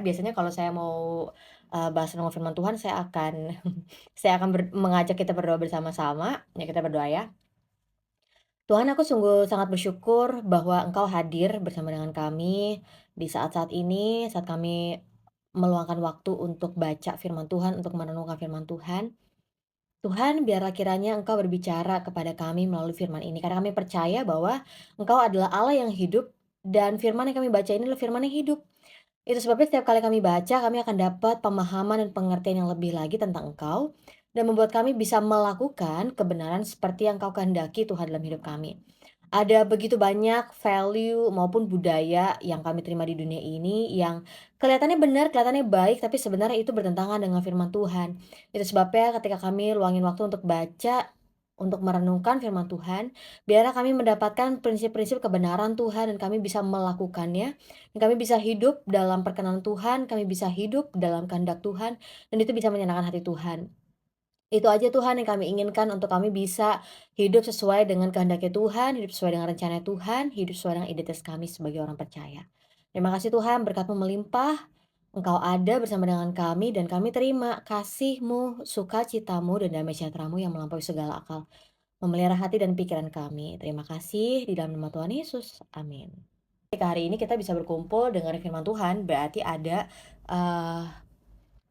biasanya kalau saya mau, bahas tentang firman Tuhan saya akan saya akan mengajak kita berdoa bersama-sama, ya kita berdoa ya. Tuhan, aku sungguh sangat bersyukur bahwa Engkau hadir bersama dengan kami di saat-saat ini, saat kami meluangkan waktu untuk baca firman Tuhan, untuk merenungkan firman Tuhan. Tuhan, biarlah kiranya Engkau berbicara kepada kami melalui firman ini, karena kami percaya bahwa Engkau adalah Allah yang hidup dan firman yang kami baca ini adalah firman yang hidup. Itu sebabnya setiap kali kami baca, kami akan dapat pemahaman dan pengertian yang lebih lagi tentang Engkau, dan membuat kami bisa melakukan kebenaran seperti yang Kau kehendaki Tuhan dalam hidup kami. Ada begitu banyak value maupun budaya yang kami terima di dunia ini yang kelihatannya benar, kelihatannya baik, tapi sebenarnya itu bertentangan dengan firman Tuhan. Itu sebabnya ketika kami luangin waktu untuk baca, untuk merenungkan firman Tuhan, biarlah kami mendapatkan prinsip-prinsip kebenaran Tuhan dan kami bisa melakukannya, dan kami bisa hidup dalam perkenan Tuhan, kami bisa hidup dalam kehendak Tuhan, dan itu bisa menyenangkan hati Tuhan. Itu aja Tuhan yang kami inginkan untuk kami bisa hidup sesuai dengan kehendaknya Tuhan, hidup sesuai dengan rencana Tuhan, hidup sesuai dengan identitas kami sebagai orang percaya. Terima kasih Tuhan, berkat-Mu melimpah, Engkau ada bersama dengan kami dan kami terima kasih-Mu, sukacita-Mu, dan damai sejahtera-Mu yang melampaui segala akal. Memelihara hati dan pikiran kami. Terima kasih di dalam nama Tuhan Yesus. Amin. Ketika hari ini kita bisa berkumpul dengan firman Tuhan, berarti ada eh,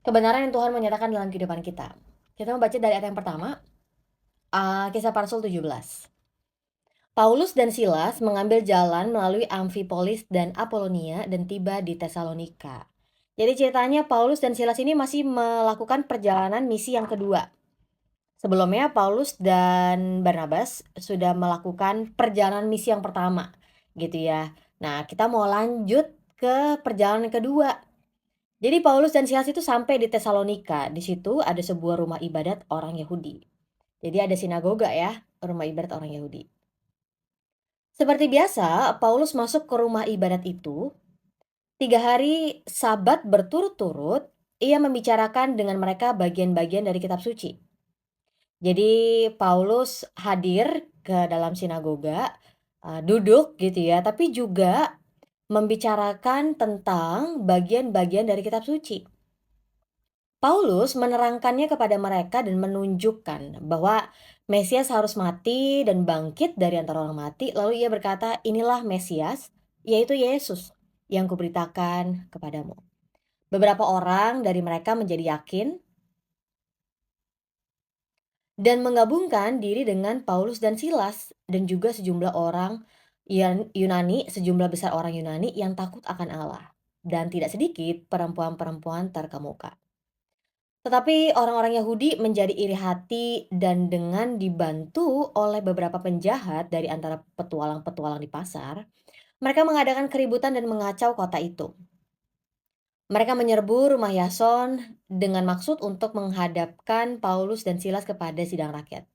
kebenaran yang Tuhan menyatakan dalam kehidupan kita. Kita membaca dari ayat yang pertama, Kisah Para Rasul 17. Paulus dan Silas mengambil jalan melalui Amfipolis dan Apolonia dan tiba di Tesalonika. Jadi ceritanya Paulus dan Silas ini masih melakukan perjalanan misi yang kedua. Sebelumnya Paulus dan Barnabas sudah melakukan perjalanan misi yang pertama, gitu ya. Nah, kita mau lanjut ke perjalanan yang kedua. Jadi Paulus dan Silas itu sampai di Tesalonika. Di situ ada sebuah rumah ibadat orang Yahudi. Jadi ada sinagoga ya, rumah ibadat orang Yahudi. Seperti biasa, Paulus masuk ke rumah ibadat itu. 3 hari Sabat berturut-turut, ia membicarakan dengan mereka bagian-bagian dari kitab suci. Jadi Paulus hadir ke dalam sinagoga, duduk gitu ya, tapi juga membicarakan tentang bagian-bagian dari kitab suci. Paulus menerangkannya kepada mereka dan menunjukkan bahwa Mesias harus mati dan bangkit dari antara orang mati. Lalu ia berkata, inilah Mesias, yaitu Yesus yang kuberitakan kepadamu. Beberapa orang dari mereka menjadi yakin dan menggabungkan diri dengan Paulus dan Silas dan juga sejumlah orang Yunani, sejumlah besar orang Yunani yang takut akan Allah. Dan tidak sedikit perempuan-perempuan terkemuka. Tetapi orang-orang Yahudi menjadi iri hati dan dengan dibantu oleh beberapa penjahat dari antara petualang-petualang di pasar, mereka mengadakan keributan dan mengacau kota itu. Mereka menyerbu rumah Yason dengan maksud untuk menghadapkan Paulus dan Silas kepada sidang rakyat.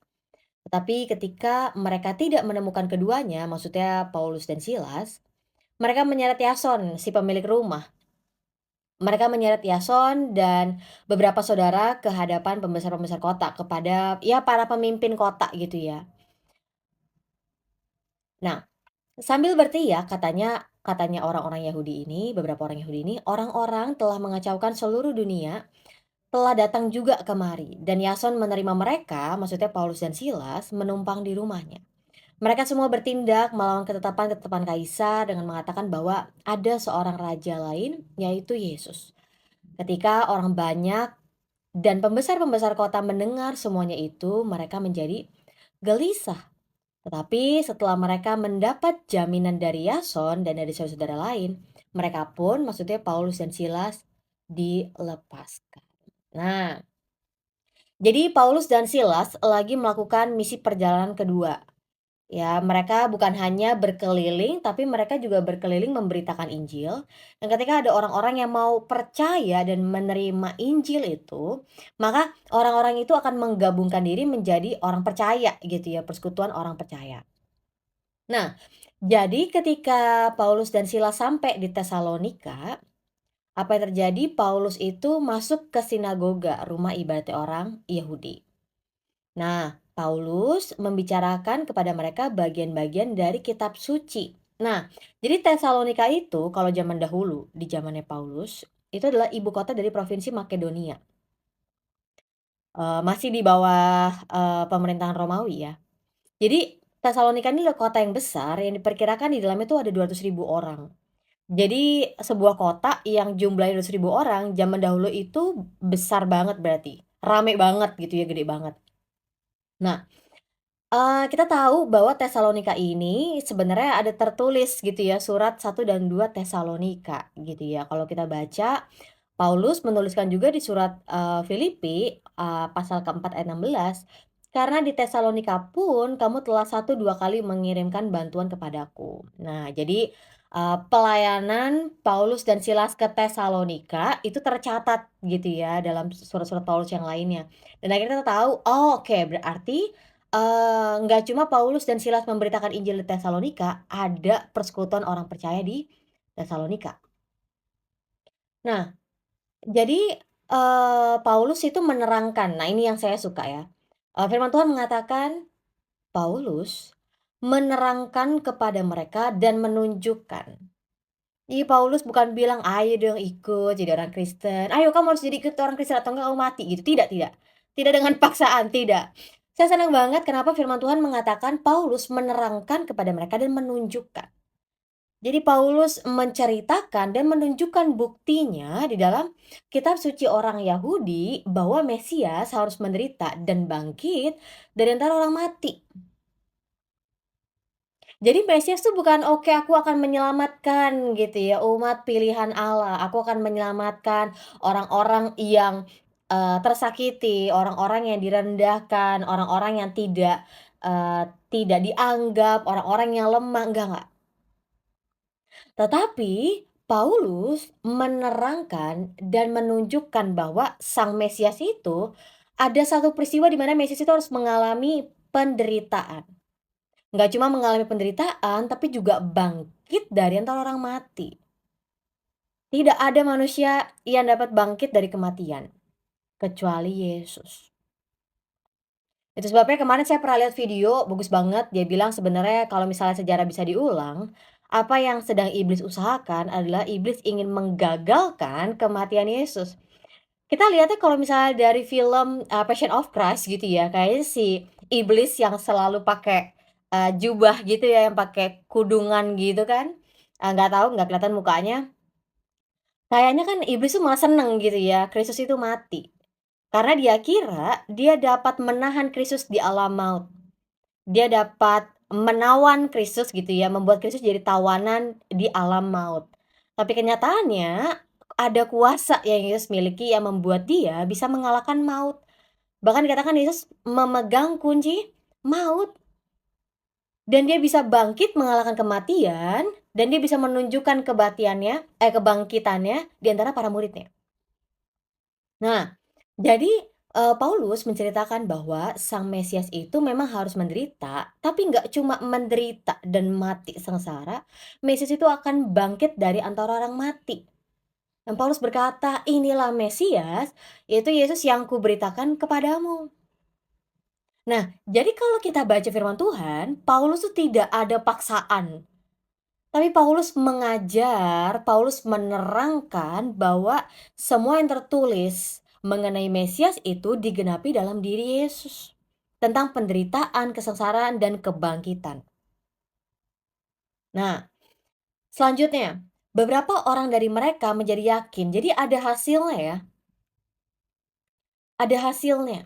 Tetapi ketika mereka tidak menemukan keduanya, maksudnya Paulus dan Silas, mereka menyeret Yason, si pemilik rumah. Mereka menyeret Yason dan beberapa saudara ke hadapan pembesar-pembesar kota, kepada ya para pemimpin kota gitu ya. Nah, sambil berteriak katanya orang-orang Yahudi ini, beberapa orang Yahudi ini, orang-orang telah mengacaukan seluruh dunia, telah datang juga kemari dan Yason menerima mereka, maksudnya Paulus dan Silas, menumpang di rumahnya. Mereka semua bertindak melawan ketetapan-ketetapan kaisar dengan mengatakan bahwa ada seorang raja lain, yaitu Yesus. Ketika orang banyak dan pembesar-pembesar kota mendengar semuanya itu, mereka menjadi gelisah. Tetapi setelah mereka mendapat jaminan dari Yason dan dari saudara-saudara lain, mereka pun, maksudnya Paulus dan Silas, dilepaskan. Nah, jadi Paulus dan Silas lagi melakukan misi perjalanan kedua. Ya, mereka bukan hanya berkeliling, tapi mereka juga berkeliling memberitakan Injil. Dan ketika ada orang-orang yang mau percaya dan menerima Injil itu, maka orang-orang itu akan menggabungkan diri menjadi orang percaya gitu ya, persekutuan orang percaya. Nah, jadi ketika Paulus dan Silas sampai di Tesalonika, apa yang terjadi? Paulus itu masuk ke sinagoga, rumah ibadat orang Yahudi. Nah, Paulus membicarakan kepada mereka bagian-bagian dari kitab suci. Nah, jadi Tesalonika itu kalau zaman dahulu, di zamannya Paulus, itu adalah ibu kota dari provinsi Makedonia, masih di bawah, pemerintahan Romawi ya. Jadi Tesalonika ini adalah kota yang besar yang diperkirakan di dalamnya itu ada 200.000 orang. Jadi sebuah kota yang jumlahnya 200.000 orang zaman dahulu itu besar banget berarti, rame banget gitu ya, gede banget. Nah, kita tahu bahwa Tesalonika ini sebenarnya ada tertulis gitu ya, surat 1 dan 2 Tesalonika gitu ya. Kalau kita baca, Paulus menuliskan juga di surat, Filipi, pasal keempat ayat 16, "Karena di Tesalonika pun kamu telah 1 2 kali mengirimkan bantuan kepadaku." Nah, jadi, pelayanan Paulus dan Silas ke Tesalonika itu tercatat gitu ya dalam surat-surat Paulus yang lainnya. Dan akhirnya kita tahu, oh oke berarti nggak cuma Paulus dan Silas memberitakan Injil di Tesalonika, ada persekutuan orang percaya di Tesalonika. Nah, jadi, Paulus itu menerangkan, nah ini yang saya suka ya, firman Tuhan mengatakan, Paulus menerangkan kepada mereka dan menunjukkan. Jadi Paulus bukan bilang, "Ayo dong ikut jadi orang Kristen, ayo kamu harus jadi ikut orang Kristen atau enggak kamu mati," gitu, tidak tidak. Tidak dengan paksaan, tidak. Saya senang banget kenapa firman Tuhan mengatakan Paulus menerangkan kepada mereka dan menunjukkan. Jadi Paulus menceritakan dan menunjukkan buktinya di dalam kitab suci orang Yahudi bahwa Mesias harus menderita dan bangkit dari antara orang mati. Jadi Mesias tuh bukan, "Oke, aku akan menyelamatkan," gitu ya, "umat pilihan Allah. Aku akan menyelamatkan orang-orang yang, tersakiti, orang-orang yang direndahkan, orang-orang yang tidak dianggap, orang-orang yang lemah." Enggak. Tetapi Paulus menerangkan dan menunjukkan bahwa Sang Mesias itu ada satu peristiwa di mana Mesias itu harus mengalami penderitaan. Nggak cuma mengalami penderitaan, tapi juga bangkit dari antara orang mati. Tidak ada manusia yang dapat bangkit dari kematian, kecuali Yesus. Itu sebabnya kemarin saya pernah lihat video, bagus banget, dia bilang sebenarnya kalau misalnya sejarah bisa diulang, apa yang sedang iblis usahakan adalah iblis ingin menggagalkan kematian Yesus. Kita lihatnya kalau misalnya dari film, Passion of Christ gitu ya, kayaknya si iblis yang selalu pakai, jubah gitu ya, yang pakai kudungan gitu kan, nggak tahu, nggak kelihatan mukanya. Kayaknya kan iblis tuh malah seneng gitu ya, Kristus itu mati. Karena dia kira dia dapat menahan Kristus di alam maut. Dia dapat menawan Kristus gitu ya, membuat Kristus jadi tawanan di alam maut. Tapi kenyataannya ada kuasa yang Yesus miliki yang membuat dia bisa mengalahkan maut. Bahkan dikatakan Yesus memegang kunci maut dan dia bisa bangkit mengalahkan kematian dan dia bisa menunjukkan kebangkitannya di antara para muridnya. Nah, jadi, Paulus menceritakan bahwa Sang Mesias itu memang harus menderita, tapi nggak cuma menderita dan mati sengsara, Mesias itu akan bangkit dari antara orang mati. Dan Paulus berkata, "Inilah Mesias, yaitu Yesus yang kuberitakan kepadamu." Nah, jadi kalau kita baca firman Tuhan, Paulus tuh tidak ada paksaan. Tapi Paulus mengajar, Paulus menerangkan bahwa semua yang tertulis mengenai Mesias itu digenapi dalam diri Yesus. Tentang penderitaan, kesengsaraan, dan kebangkitan. Nah, selanjutnya, beberapa orang dari mereka menjadi yakin. Jadi ada hasilnya ya, ada hasilnya.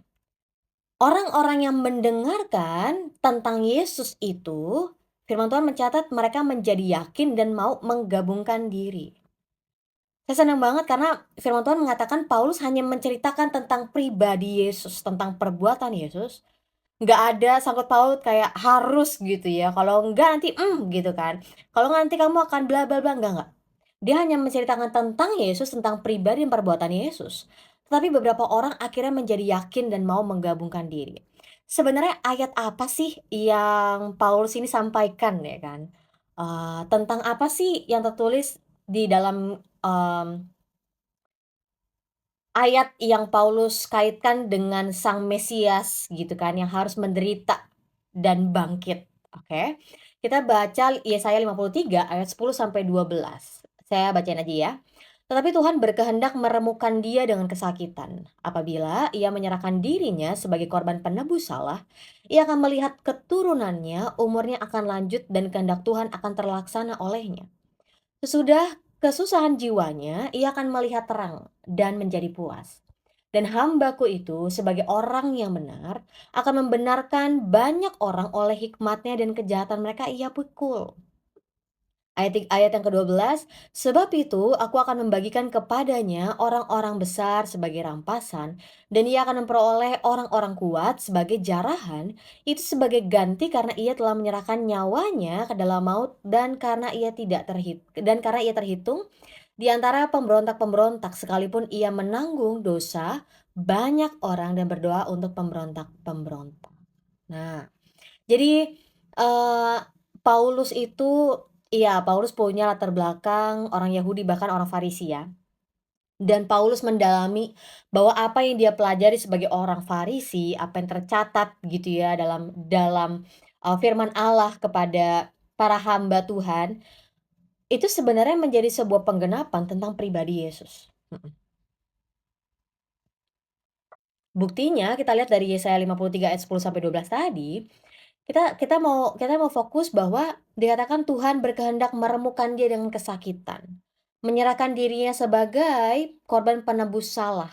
Orang-orang yang mendengarkan tentang Yesus itu, firman Tuhan mencatat mereka menjadi yakin dan mau menggabungkan diri. Saya senang banget karena firman Tuhan mengatakan Paulus hanya menceritakan tentang pribadi Yesus, tentang perbuatan Yesus. Nggak ada sangkut paut kayak harus gitu ya, kalau enggak nanti, gitu kan. Kalau nggak nanti kamu akan bla bla bla, enggak. Dia hanya menceritakan tentang Yesus, tentang pribadi dan perbuatan Yesus. Tetapi beberapa orang akhirnya menjadi yakin dan mau menggabungkan diri. Sebenarnya ayat apa sih yang Paulus ini sampaikan ya kan? Tentang apa sih yang tertulis di dalam, ayat yang Paulus kaitkan dengan Sang Mesias gitu kan, yang harus menderita dan bangkit, oke. Kita baca Yesaya 53 ayat 10 sampai 12. Saya bacain aja ya. Tetapi Tuhan berkehendak meremukkan dia dengan kesakitan. Apabila ia menyerahkan dirinya sebagai korban penebus salah, ia akan melihat keturunannya, umurnya akan lanjut dan kehendak Tuhan akan terlaksana olehnya. Sesudah kesusahan jiwanya, ia akan melihat terang dan menjadi puas. Dan hambaku itu sebagai orang yang benar akan membenarkan banyak orang oleh hikmatnya dan kejahatan mereka ia pukul. Ayat yang ke-12, sebab itu aku akan membagikan kepadanya orang-orang besar sebagai rampasan, dan ia akan memperoleh orang-orang kuat sebagai jarahan, itu sebagai ganti karena ia telah menyerahkan nyawanya ke dalam maut dan karena ia terhitung di antara pemberontak-pemberontak sekalipun ia menanggung dosa banyak orang dan berdoa untuk pemberontak-pemberontak. Nah, jadi, Paulus itu iya, Paulus punya latar belakang orang Yahudi, bahkan orang Farisi ya. Dan Paulus mendalami bahwa apa yang dia pelajari sebagai orang Farisi, apa yang tercatat gitu ya dalam dalam, firman Allah kepada para hamba Tuhan, itu sebenarnya menjadi sebuah penggenapan tentang pribadi Yesus. Buktinya kita lihat dari Yesaya 53 ayat 10 sampai 12 tadi, kita mau fokus bahwa dikatakan Tuhan berkehendak meremukkan dia dengan kesakitan, menyerahkan dirinya sebagai korban penebus salah.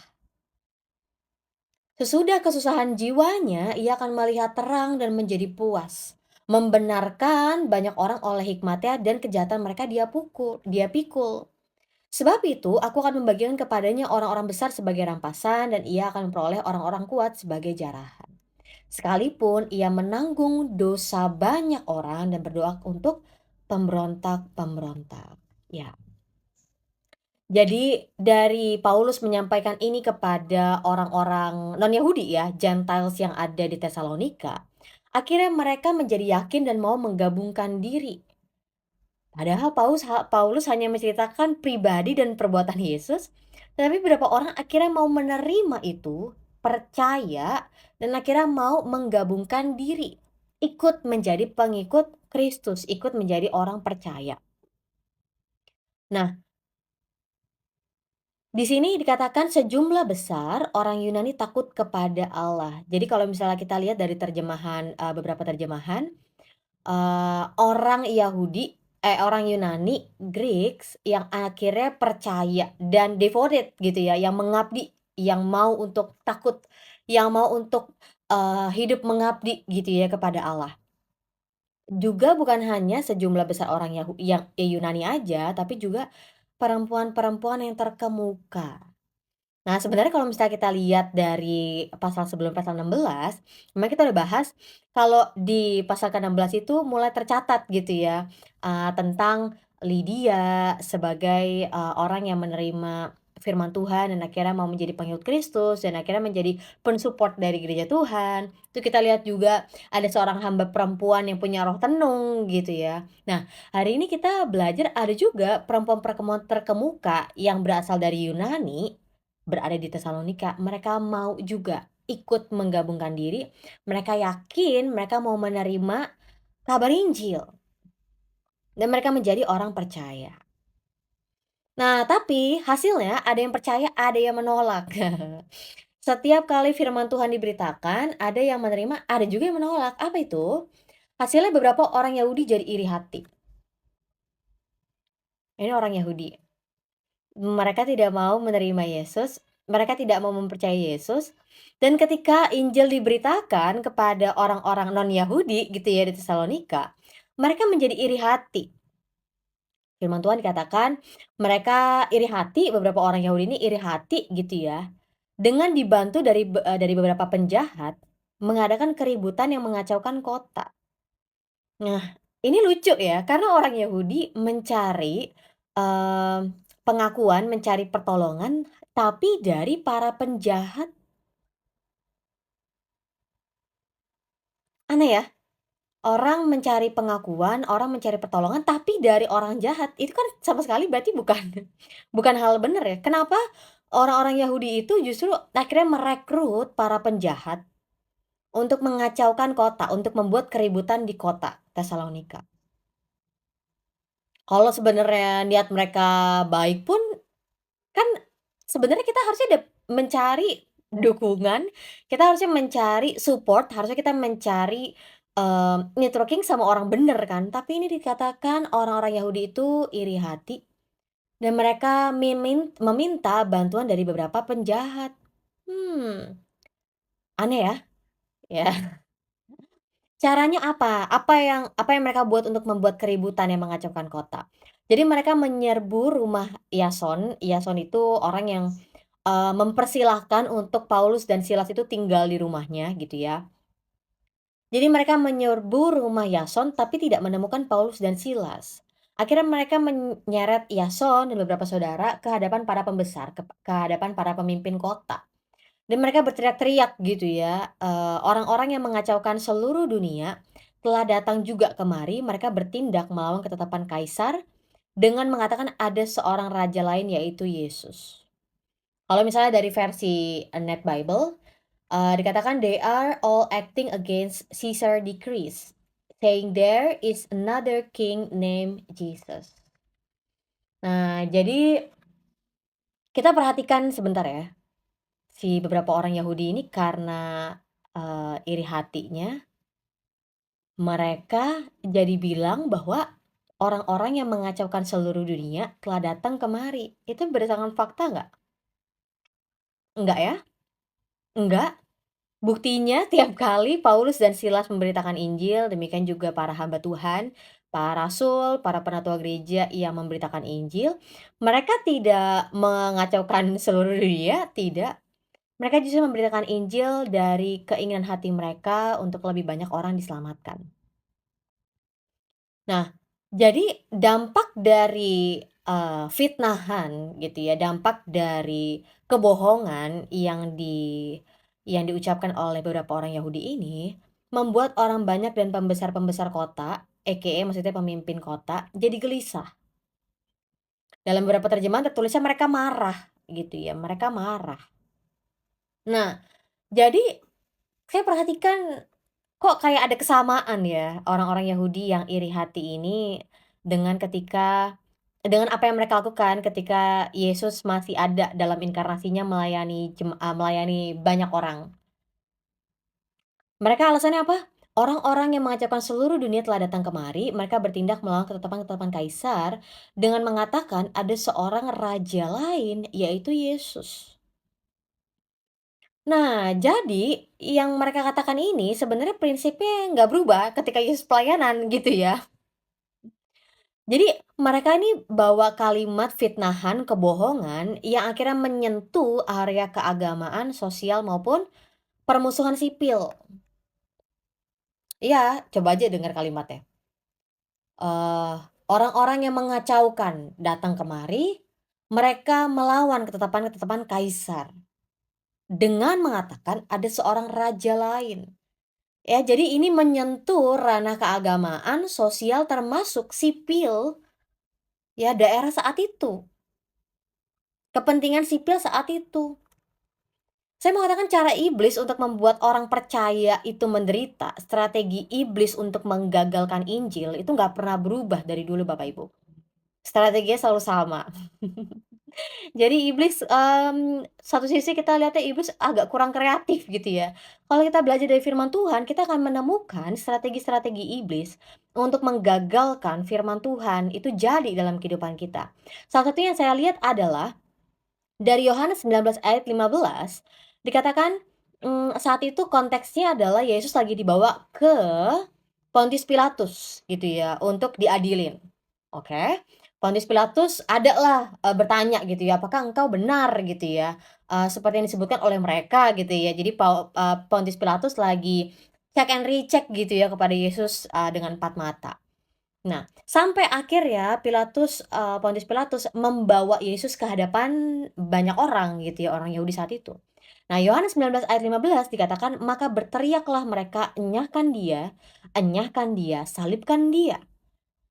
Sesudah kesusahan jiwanya, ia akan melihat terang dan menjadi puas. Membenarkan banyak orang oleh hikmatnya dan kejahatan mereka dia pikul. Sebab itu, aku akan membagikan kepadanya orang-orang besar sebagai rampasan dan ia akan memperoleh orang-orang kuat sebagai jarahan. Sekalipun ia menanggung dosa banyak orang dan berdoa untuk pemberontak-pemberontak. Ya, jadi dari Paulus menyampaikan ini kepada orang-orang non-Yahudi ya, Gentiles yang ada di Tesalonika. Akhirnya mereka menjadi yakin dan mau menggabungkan diri. Padahal Paulus hanya menceritakan pribadi dan perbuatan Yesus, tetapi beberapa orang akhirnya mau menerima itu, percaya, dan akhirnya mau menggabungkan diri, ikut menjadi pengikut Kristus, ikut menjadi orang percaya. Nah, di sini dikatakan sejumlah besar orang Yunani takut kepada Allah. Jadi kalau misalnya kita lihat dari terjemahan, beberapa terjemahan, orang Yunani, Greeks, yang akhirnya percaya dan devoted gitu ya, yang mengabdi, yang mau untuk takut, yang mau untuk, hidup mengabdi gitu ya kepada Allah. Juga bukan hanya sejumlah besar orang yang Yunani aja, tapi juga perempuan-perempuan yang terkemuka. Nah, sebenarnya kalau misalnya kita lihat dari pasal sebelum pasal 16, memang kita udah bahas kalau di pasal ke-16 itu mulai tercatat gitu ya, tentang Lydia sebagai, orang yang menerima firman Tuhan dan akhirnya mau menjadi pengikut Kristus dan akhirnya menjadi pensupport dari gereja Tuhan. Itu kita lihat juga ada seorang hamba perempuan yang punya roh tenung gitu ya. Nah, hari ini kita belajar ada juga perempuan terkemuka yang berasal dari Yunani berada di Tesalonika, mereka mau juga ikut menggabungkan diri, mereka yakin mereka mau menerima kabar Injil, dan mereka menjadi orang percaya. Nah, tapi hasilnya ada yang percaya, ada yang menolak. Setiap kali firman Tuhan diberitakan, ada yang menerima, ada juga yang menolak. Apa itu? Hasilnya beberapa orang Yahudi jadi iri hati. Ini orang Yahudi. Mereka tidak mau menerima Yesus, mereka tidak mau mempercayai Yesus, dan ketika Injil diberitakan kepada orang-orang non-Yahudi gitu ya di Tesalonika, mereka menjadi iri hati. Firman Tuhan dikatakan mereka iri hati, beberapa orang Yahudi ini iri hati gitu ya, dengan dibantu dari beberapa penjahat mengadakan keributan yang mengacaukan kota. Nah, ini lucu ya, karena orang Yahudi mencari, mmm, pengakuan, mencari pertolongan, tapi dari para penjahat. Aneh ya? Orang mencari pengakuan, orang mencari pertolongan, tapi dari orang jahat. Itu kan sama sekali berarti bukan bukan hal benar ya. Kenapa orang-orang Yahudi itu justru akhirnya merekrut para penjahat untuk mengacaukan kota, untuk membuat keributan di kota Tesalonika? Kalau sebenarnya niat mereka baik pun, sebenarnya kita harusnya mencari dukungan, kita harusnya mencari support, harusnya kita mencari, networking sama orang bener kan, tapi ini dikatakan orang-orang Yahudi itu iri hati dan mereka meminta bantuan dari beberapa penjahat. Hmm, aneh ya? Ya. Caranya apa? Apa yang mereka buat untuk membuat keributan yang mengacaukan kota? Jadi mereka menyerbu rumah Yason. Yason itu orang yang, mempersilahkan untuk Paulus dan Silas itu tinggal di rumahnya gitu ya. Jadi mereka menyerbu rumah Yason tapi tidak menemukan Paulus dan Silas. Akhirnya mereka menyeret Yason dan beberapa saudara ke hadapan para pembesar, ke hadapan para pemimpin kota. Dan mereka berteriak-teriak gitu ya, orang-orang yang mengacaukan seluruh dunia telah datang juga kemari, mereka bertindak melawan ketetapan kaisar dengan mengatakan ada seorang raja lain yaitu Yesus. Kalau misalnya dari versi Net Bible, dikatakan they are all acting against Caesar decrees, saying there is another king named Jesus. Nah, jadi kita perhatikan sebentar ya, si beberapa orang Yahudi ini karena, iri hatinya, mereka jadi bilang bahwa orang-orang yang mengacaukan seluruh dunia telah datang kemari. Itu berdasarkan fakta nggak? Enggak ya? Enggak. Buktinya tiap kali Paulus dan Silas memberitakan Injil, demikian juga para hamba Tuhan, para rasul, para penatua gereja yang memberitakan Injil, mereka tidak mengacaukan seluruh dunia, tidak. Mereka justru memberitakan Injil dari keinginan hati mereka untuk lebih banyak orang diselamatkan. Nah, jadi dampak dari, fitnahan gitu ya, dampak dari kebohongan yang diucapkan oleh beberapa orang Yahudi ini, membuat orang banyak dan pembesar-pembesar kota, aka maksudnya pemimpin kota, jadi gelisah. Dalam beberapa terjemahan tertulisnya mereka marah gitu ya, mereka marah. Nah, jadi saya perhatikan kok kayak ada kesamaan ya, orang-orang Yahudi yang iri hati ini dengan apa yang mereka lakukan ketika Yesus masih ada dalam inkarnasinya melayani banyak orang. Mereka alasannya apa? Orang-orang yang mengacaukan seluruh dunia telah datang kemari, mereka bertindak melawan ketetapan-ketetapan kaisar dengan mengatakan ada seorang raja lain, yaitu Yesus. Nah, jadi yang mereka katakan ini sebenarnya prinsipnya nggak berubah ketika Yesus pelayanan gitu ya. Jadi mereka ini bawa kalimat fitnahan, kebohongan yang akhirnya menyentuh area keagamaan, sosial maupun permusuhan sipil. Iya, coba aja dengar kalimatnya. Eee, orang-orang yang mengacaukan datang kemari, mereka melawan ketetapan-ketetapan kaisar dengan mengatakan ada seorang raja lain. Ya, jadi ini menyentuh ranah keagamaan, sosial, termasuk sipil, ya, daerah saat itu, kepentingan sipil saat itu. Saya mengatakan cara iblis untuk membuat orang percaya itu menderita, strategi iblis untuk menggagalkan Injil itu nggak pernah berubah dari dulu Bapak Ibu. Strateginya selalu sama. Jadi iblis, satu sisi kita lihatnya iblis agak kurang kreatif gitu ya. Kalau kita belajar dari firman Tuhan, kita akan menemukan strategi-strategi iblis untuk menggagalkan firman Tuhan itu jadi dalam kehidupan kita. Salah satu yang saya lihat adalah dari Yohanes 19 ayat 15 dikatakan, saat itu konteksnya adalah Yesus lagi dibawa ke Pontius Pilatus gitu ya untuk diadilin, oke. Pontius Pilatus adalah, bertanya gitu ya, "Apakah engkau benar?" gitu ya, seperti yang disebutkan oleh mereka gitu ya. Jadi Pontius Pilatus lagi check and recheck gitu ya kepada Yesus, dengan empat mata. Nah, sampai akhirnya Pontius Pilatus membawa Yesus ke hadapan banyak orang gitu ya, orang Yahudi saat itu. Nah, Yohanes 19 ayat 15 dikatakan, "Maka berteriaklah mereka, enyahkan dia, salibkan dia."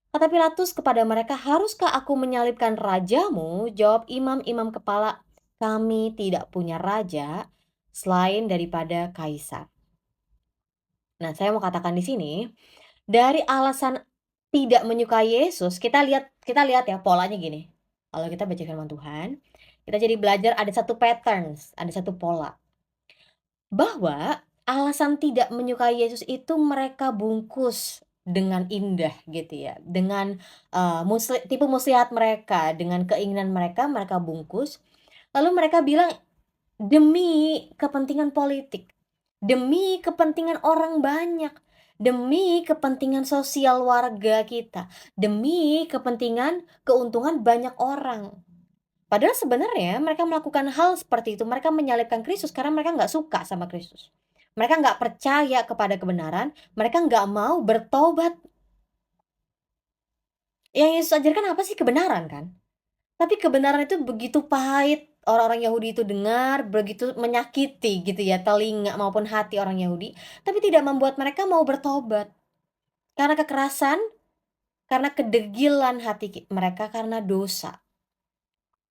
Kata Pilatus kepada mereka, "Haruskah aku menyalibkan rajamu?" Jawab imam-imam kepala, "Kami tidak punya raja selain daripada kaisar." Nah, saya mau katakan di sini, dari alasan tidak menyukai Yesus, kita lihat ya polanya gini, kalau kita baca firman Tuhan, Kita jadi belajar ada satu patterns, ada satu pola, bahwa alasan tidak menyukai Yesus itu mereka bungkus dengan indah gitu ya, dengan, tipu muslihat mereka, dengan keinginan mereka, mereka bungkus, lalu mereka bilang, "Demi kepentingan politik, demi kepentingan orang banyak, demi kepentingan sosial warga kita, demi kepentingan keuntungan banyak orang." Padahal sebenarnya mereka melakukan hal seperti itu, mereka menyalibkan Kristus karena mereka nggak suka sama Kristus. Mereka nggak percaya kepada kebenaran, mereka nggak mau bertobat. Yang Yesus ajarkan apa sih? Kebenaran kan? Tapi kebenaran itu begitu pahit, orang-orang Yahudi itu dengar, begitu menyakiti gitu ya, telinga maupun hati orang Yahudi, tapi tidak membuat mereka mau bertobat. Karena kekerasan, karena kedegilan hati mereka, karena dosa.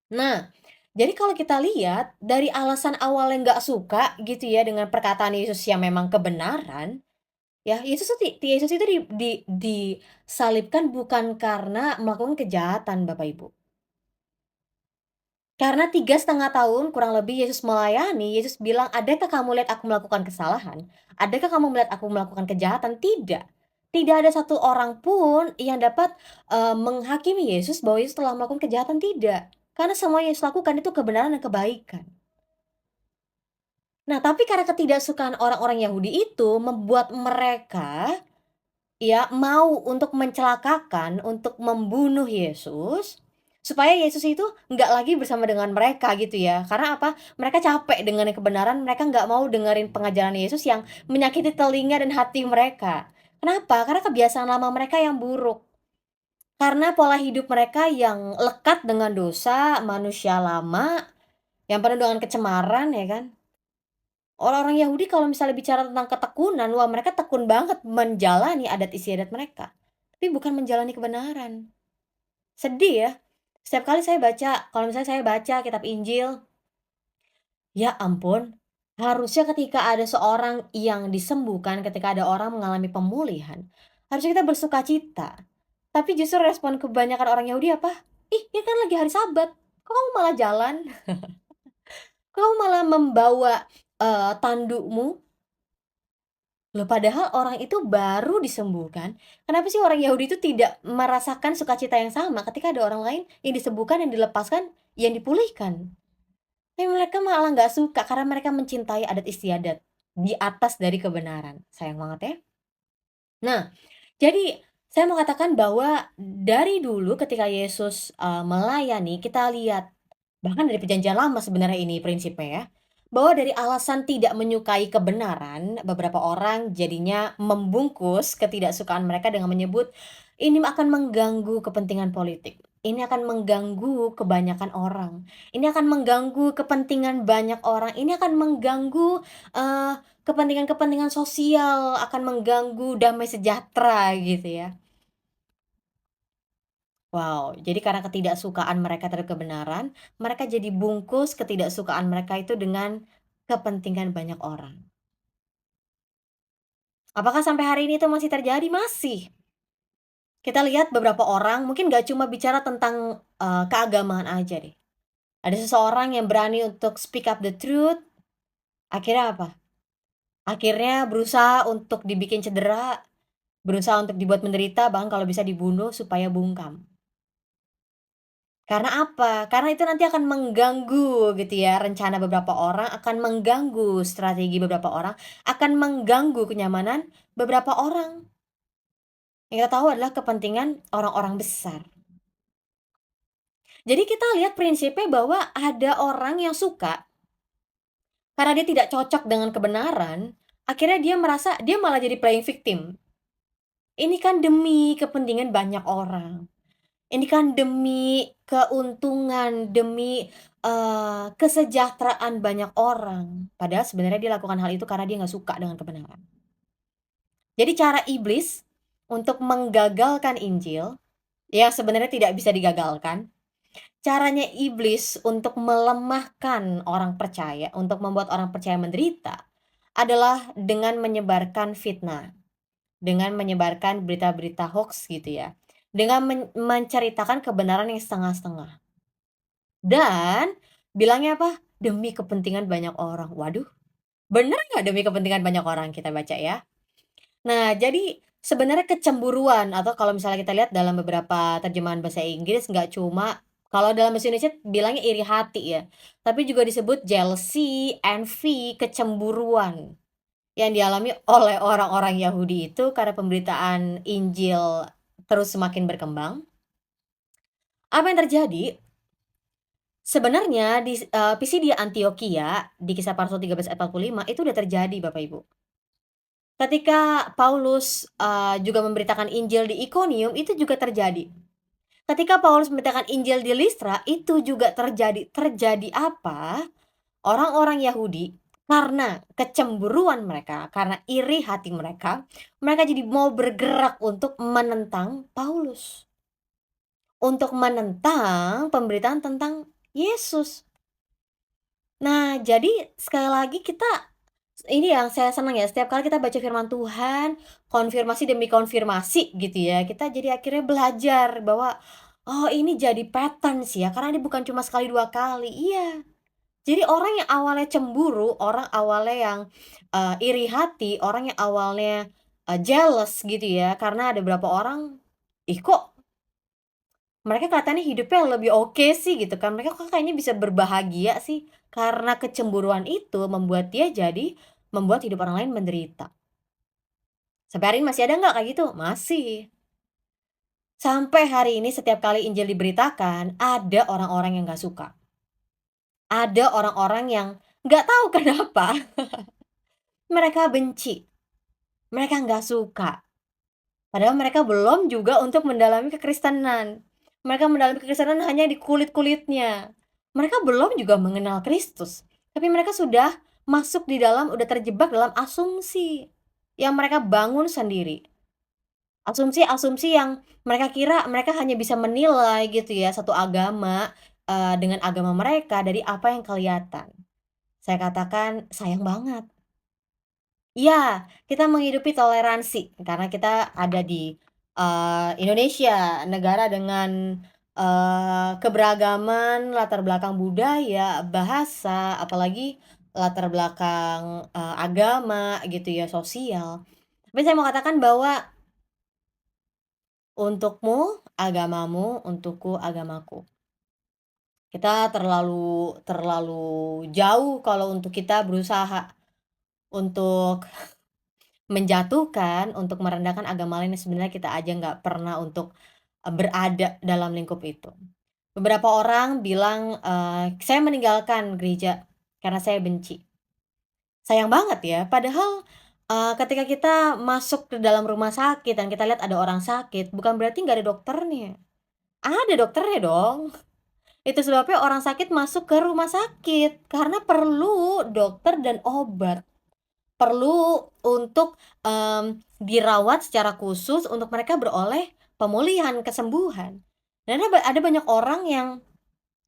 Nah, jadi kalau kita lihat dari alasan awalnya nggak suka gitu ya dengan perkataan Yesus yang memang kebenaran, ya Yesus itu disalibkan bukan karena melakukan kejahatan Bapak Ibu. Karena 3,5 tahun kurang lebih Yesus melayani, Yesus bilang, "Adakah kamu lihat aku melakukan kesalahan? Adakah kamu melihat aku melakukan kejahatan?" Tidak. Tidak ada satu orang pun yang dapat, menghakimi Yesus bahwa Yesus telah melakukan kejahatan, tidak. Karena semua yang Yesus lakukan itu kebenaran dan kebaikan. Nah, tapi karena ketidaksukaan orang-orang Yahudi itu membuat mereka, ya, mau untuk mencelakakan, untuk membunuh Yesus, supaya Yesus itu nggak lagi bersama dengan mereka gitu ya. Karena apa? Mereka capek dengan kebenaran, mereka nggak mau dengerin pengajaran Yesus yang menyakiti telinga dan hati mereka. Kenapa? Karena kebiasaan lama mereka yang buruk. Karena pola hidup mereka yang lekat dengan dosa, manusia lama, yang penuh dengan kecemaran ya kan. Orang-orang Yahudi kalau misalnya bicara tentang ketekunan, wah mereka tekun banget menjalani adat istiadat mereka, tapi bukan menjalani kebenaran. Sedih ya, setiap kali saya baca kalau misalnya saya baca kitab Injil, ya ampun, harusnya ketika ada seorang yang disembuhkan, ketika ada orang mengalami pemulihan, harusnya kita bersukacita. Tapi justru respon kebanyakan orang Yahudi apa? "Ih, ini kan lagi hari Sabat, kok kamu malah jalan? Kok kamu malah membawa, tandukmu?" Loh, padahal orang itu baru disembuhkan, kenapa sih orang Yahudi itu tidak merasakan sukacita yang sama ketika ada orang lain yang disembuhkan, yang dilepaskan, yang dipulihkan? Tapi mereka malah nggak suka karena mereka mencintai adat istiadat di atas dari kebenaran. Sayang banget ya. Nah, jadi saya mau katakan bahwa dari dulu ketika Yesus, melayani, kita lihat bahkan dari perjanjian lama sebenarnya ini prinsipnya ya, bahwa dari alasan tidak menyukai kebenaran, beberapa orang jadinya membungkus ketidaksukaan mereka dengan menyebut, "Ini akan mengganggu kepentingan politik, ini akan mengganggu kebanyakan orang, ini akan mengganggu kepentingan banyak orang, ini akan mengganggu, kepentingan-kepentingan sosial, akan mengganggu damai sejahtera," gitu ya. Wow, jadi karena ketidaksukaan mereka terhadap kebenaran, mereka jadi bungkus ketidaksukaan mereka itu dengan kepentingan banyak orang. Apakah sampai hari ini itu masih terjadi? Masih. Kita lihat beberapa orang, mungkin nggak cuma bicara tentang, keagamaan aja deh. Ada seseorang yang berani untuk speak up the truth, akhirnya apa? Akhirnya berusaha untuk dibikin cedera, berusaha untuk dibuat menderita, bahkan kalau bisa dibunuh supaya bungkam. Karena apa? Karena itu nanti akan mengganggu gitu ya, rencana beberapa orang, akan mengganggu strategi beberapa orang, akan mengganggu kenyamanan beberapa orang. Yang kita tahu adalah kepentingan orang-orang besar. Jadi kita lihat prinsipnya bahwa ada orang yang suka, karena dia tidak cocok dengan kebenaran, akhirnya dia merasa dia malah jadi playing victim. Ini kan demi kepentingan banyak orang. Ini kan demi keuntungan, demi, kesejahteraan banyak orang. Padahal sebenarnya dia lakukan hal itu karena dia nggak suka dengan kebenaran. Jadi cara iblis untuk menggagalkan Injil, yang sebenarnya tidak bisa digagalkan, caranya iblis untuk melemahkan orang percaya, untuk membuat orang percaya menderita, adalah dengan menyebarkan fitnah, dengan menyebarkan berita-berita hoaks gitu ya, dengan menceritakan kebenaran yang setengah-setengah. Dan Bilangnya apa? Demi kepentingan banyak orang. Waduh, bener nggak demi kepentingan banyak orang? Kita baca ya. Nah, jadi sebenarnya kecemburuan atau kalau misalnya kita lihat dalam beberapa terjemahan bahasa Inggris nggak cuma kalau dalam bahasa Indonesia bilangnya iri hati ya, tapi juga disebut jealousy, envy, kecemburuan yang dialami oleh orang-orang Yahudi itu karena pemberitaan Injil terus semakin berkembang. Apa yang terjadi? Sebenarnya di Pisidia Antioquia di Kisah para Rasul 13 ayat 45 itu udah terjadi Bapak Ibu. Ketika Paulus, juga memberitakan Injil di Ikonium, itu juga terjadi. Ketika Paulus memberitakan Injil di Listra, itu juga terjadi. Terjadi apa? Orang-orang Yahudi, karena kecemburuan mereka, karena iri hati mereka, mereka jadi mau bergerak untuk menentang Paulus. Untuk menentang pemberitaan tentang Yesus. Nah, jadi sekali lagi ini yang saya senang ya, setiap kali kita baca firman Tuhan, konfirmasi demi konfirmasi gitu ya, kita jadi akhirnya belajar bahwa, oh ini jadi patterns ya, karena ini bukan cuma sekali 2 kali, iya. Jadi orang yang awalnya cemburu, orang awalnya yang, iri hati, orang yang awalnya, jealous gitu ya, karena ada beberapa orang, "Ih kok mereka kelihatannya hidupnya lebih oke sih," gitu kan, "mereka kok kayaknya bisa berbahagia sih?" Karena kecemburuan itu membuat dia jadi membuat hidup orang lain menderita. Sampai hari ini masih ada nggak kayak gitu? Masih. Sampai hari ini setiap kali Injil diberitakan, ada orang-orang yang nggak suka. Ada orang-orang yang nggak tahu kenapa mereka benci, mereka nggak suka. Padahal mereka belum juga untuk mendalami kekristenan. Mereka mendalami kekristenan hanya di kulit-kulitnya. Mereka belum juga mengenal Kristus. Tapi mereka sudah masuk di dalam, udah terjebak dalam asumsi yang mereka bangun sendiri. Asumsi-asumsi yang mereka kira mereka hanya bisa menilai gitu ya, satu agama, dengan agama mereka dari apa yang kelihatan. Saya katakan sayang banget. Iya, kita menghidupi toleransi karena kita ada di, Indonesia, negara dengan, keberagaman latar belakang budaya, bahasa, apalagi latar belakang, agama gitu ya, sosial. Tapi saya mau katakan bahwa untukmu agamamu, untukku agamaku. Kita terlalu terlalu jauh kalau untuk kita berusaha untuk menjatuhkan, untuk merendahkan agama lain yang sebenarnya kita aja nggak pernah untuk, berada dalam lingkup itu. Beberapa orang bilang, "Saya meninggalkan gereja karena saya benci." Sayang banget ya, padahal, ketika kita masuk ke dalam rumah sakit dan kita lihat ada orang sakit, bukan berarti nggak ada dokternya. Ada dokternya dong. Itu sebabnya orang sakit masuk ke rumah sakit, karena perlu dokter dan obat. Perlu untuk, dirawat secara khusus untuk mereka beroleh pemulihan, kesembuhan. Dan ada banyak orang yang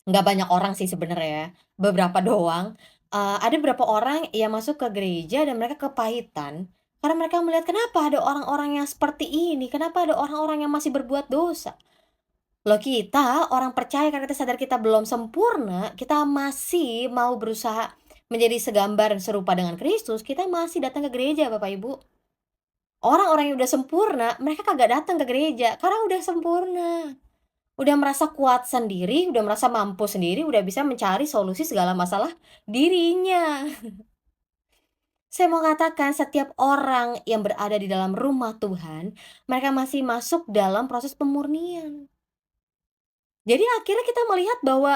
nggak banyak orang sih sebenarnya ya, beberapa doang, ada beberapa orang yang masuk ke gereja dan mereka kepahitan, karena mereka melihat, "Kenapa ada orang-orang yang seperti ini? Kenapa ada orang-orang yang masih berbuat dosa?" Loh kita, orang percaya karena kita sadar kita belum sempurna, kita masih mau berusaha menjadi segambar dan serupa dengan Kristus, kita masih datang ke gereja Bapak Ibu. Orang-orang yang udah sempurna, mereka kagak datang ke gereja, karena udah sempurna. Udah merasa kuat sendiri, udah merasa mampu sendiri, udah bisa mencari solusi segala masalah dirinya. Saya mau katakan setiap orang yang berada di dalam rumah Tuhan, mereka masih masuk dalam proses pemurnian. Jadi akhirnya kita melihat bahwa,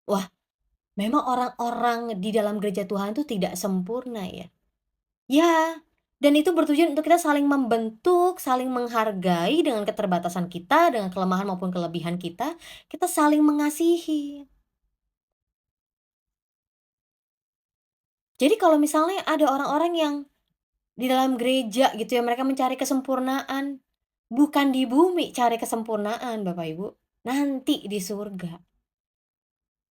wah, memang orang-orang di dalam gereja Tuhan itu tidak sempurna ya. Ya, dan itu bertujuan untuk kita saling membentuk, saling menghargai dengan keterbatasan kita, dengan kelemahan maupun kelebihan kita saling mengasihi. Jadi kalau misalnya ada orang-orang yang di dalam gereja gitu ya, mereka mencari kesempurnaan, bukan di bumi cari kesempurnaan Bapak Ibu, nanti di surga.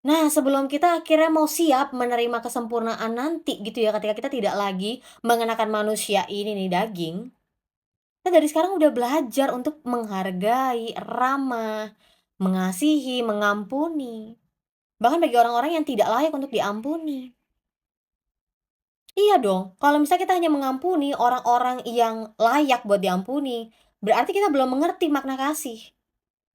Nah, sebelum kita akhirnya mau siap menerima kesempurnaan nanti gitu ya, ketika kita tidak lagi mengenakan manusia ini nih, daging, kita dari sekarang udah belajar untuk menghargai, ramah, mengasihi, mengampuni. bahkan bagi orang-orang yang tidak layak untuk diampuni. Iya dong, kalau misalnya kita hanya mengampuni orang-orang yang layak buat diampuni, berarti kita belum mengerti makna kasih.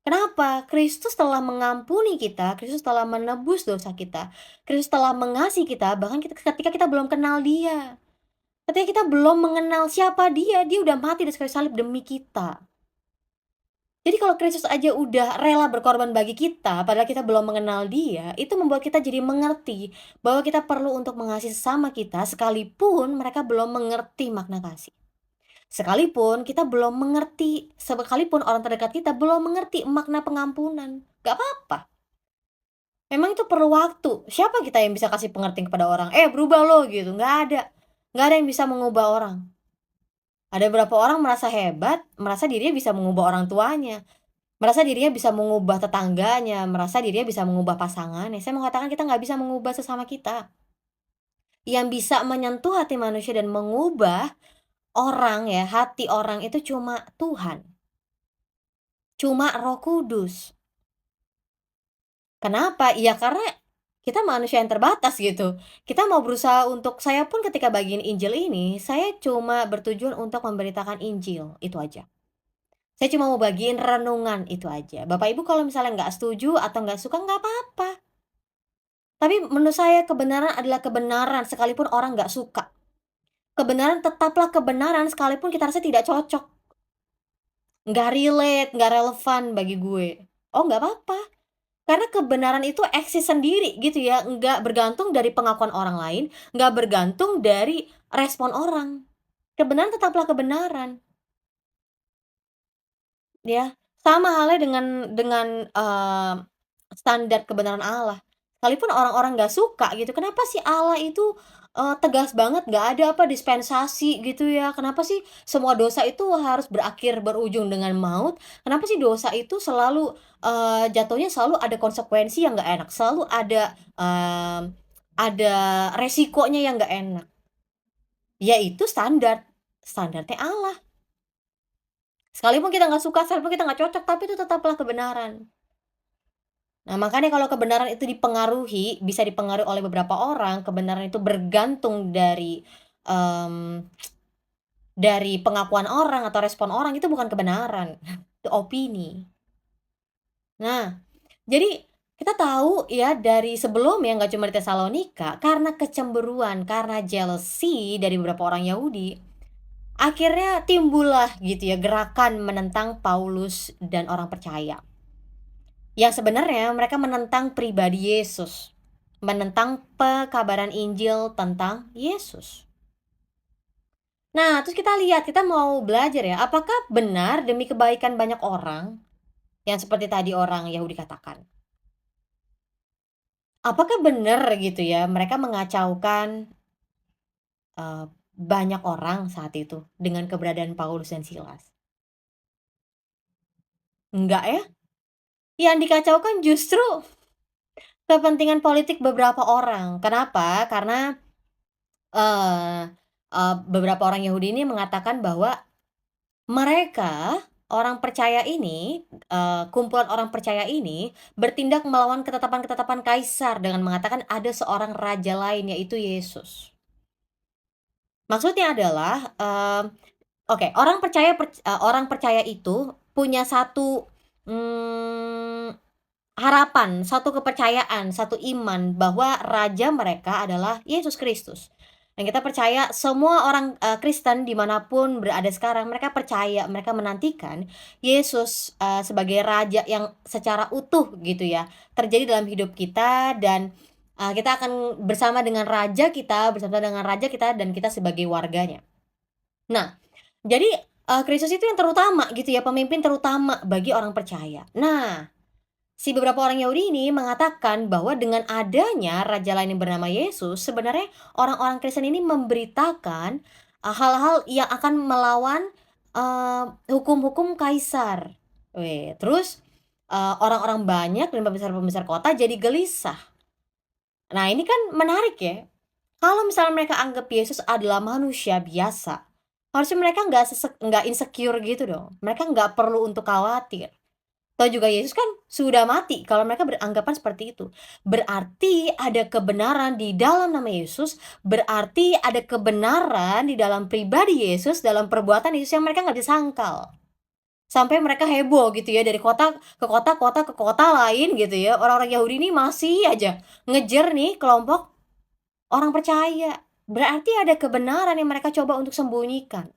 Kenapa? Kristus telah mengampuni kita, Kristus telah menebus dosa kita, Kristus telah mengasihi kita, bahkan ketika kita belum kenal Dia. Ketika kita belum mengenal siapa Dia, Dia udah mati di kayu salib demi kita. Jadi kalau Kristus aja udah rela berkorban bagi kita, padahal kita belum mengenal Dia, itu membuat kita jadi mengerti bahwa kita perlu untuk mengasihi sesama kita sekalipun mereka belum mengerti makna kasih. Sekalipun kita belum mengerti, sekalipun orang terdekat kita belum mengerti makna pengampunan, gak apa-apa. Memang itu perlu waktu. Siapa kita yang bisa kasih pengertian kepada orang, "Eh, berubah loh," gitu, nggak ada. Nggak ada yang bisa mengubah orang. Ada beberapa orang merasa hebat, merasa dirinya bisa mengubah orang tuanya, merasa dirinya bisa mengubah tetangganya, merasa dirinya bisa mengubah pasangannya. Saya mau katakan kita nggak bisa mengubah sesama kita. Yang bisa menyentuh hati manusia dan mengubah orang ya, hati orang itu cuma Tuhan, cuma Roh Kudus. Kenapa? Ya karena kita manusia yang terbatas gitu. Kita mau berusaha untuk saya pun ketika bagiin Injil ini, saya cuma bertujuan untuk memberitakan Injil, itu aja. Saya cuma mau bagiin renungan, itu aja. Bapak Ibu kalau misalnya nggak setuju atau nggak suka, nggak apa-apa. Tapi menurut saya kebenaran adalah kebenaran sekalipun orang nggak suka. Kebenaran tetaplah kebenaran sekalipun kita rasa tidak cocok, nggak relate, nggak relevan bagi gue. Oh nggak apa-apa. Karena kebenaran itu eksis sendiri gitu ya, nggak bergantung dari pengakuan orang lain, nggak bergantung dari respon orang. Kebenaran tetaplah kebenaran, ya. Sama halnya dengan standar kebenaran Allah. Sekalipun orang-orang nggak suka gitu, kenapa sih Allah itu, tegas banget, nggak ada apa dispensasi gitu ya, kenapa sih semua dosa itu harus berujung dengan maut, kenapa sih dosa itu selalu, jatuhnya selalu ada konsekuensi yang nggak enak, selalu ada resikonya yang nggak enak, yaitu standarnya Allah. Sekalipun kita nggak suka, sekalipun kita nggak cocok, tapi itu tetaplah kebenaran. Nah, makanya kalau kebenaran itu bisa dipengaruhi oleh beberapa orang, kebenaran itu bergantung mmm, dari pengakuan orang atau respon orang, itu bukan kebenaran, itu opini. Nah, jadi kita tahu ya dari sebelumnya nggak cuma di Tesalonika, karena kecemburuan, karena jealousy dari beberapa orang Yahudi, akhirnya timbullah gitu ya gerakan menentang Paulus dan orang percaya. Yang sebenarnya mereka menentang pribadi Yesus, menentang pekabaran Injil tentang Yesus. Nah, terus kita lihat, kita mau belajar ya, apakah benar demi kebaikan banyak orang, yang seperti tadi orang Yahudi katakan, apakah benar gitu ya, mereka mengacaukan, eee, banyak orang saat itu dengan keberadaan Paulus dan Silas? Enggak ya, yang dikacaukan justru kepentingan politik beberapa orang. Kenapa? Karena Eee beberapa orang Yahudi ini mengatakan bahwa mereka, orang percaya ini, kumpulan orang percaya ini, bertindak melawan ketetapan-ketetapan kaisar dengan mengatakan ada seorang raja lain yaitu Yesus. Maksudnya adalah, oke, orang percaya itu punya satu, mmm, harapan, satu kepercayaan, satu iman bahwa raja mereka adalah Yesus Kristus. Dan kita percaya semua orang, Kristen dimanapun berada sekarang, mereka percaya, mereka menantikan Yesus, sebagai raja yang secara utuh gitu ya, terjadi dalam hidup kita dan, kita akan bersama dengan raja kita dan kita sebagai warganya. Nah, jadi, Kristus itu yang terutama gitu ya, pemimpin terutama bagi orang percaya. Nah, si beberapa orang Yahudi ini mengatakan bahwa dengan adanya raja lain yang bernama Yesus, sebenarnya orang-orang Kristen ini memberitakan, hal-hal yang akan melawan, hukum-hukum kaisar. Terus, orang-orang banyak dan pembesar-pembesar kota jadi gelisah. Nah, ini kan menarik ya, kalau misalnya mereka anggap Yesus adalah manusia biasa, harusnya mereka nggak insecure gitu dong, mereka nggak perlu untuk khawatir. Toh juga Yesus kan sudah mati kalau mereka beranggapan seperti itu. Berarti ada kebenaran di dalam nama Yesus, berarti ada kebenaran di dalam pribadi Yesus, dalam perbuatan Yesus yang mereka nggak disangkal. Sampai mereka heboh gitu ya, dari kota ke kota, kota ke kota lain gitu ya. Orang-orang Yahudi ini masih aja ngejer nih kelompok orang percaya. Berarti ada kebenaran yang mereka coba untuk sembunyikan.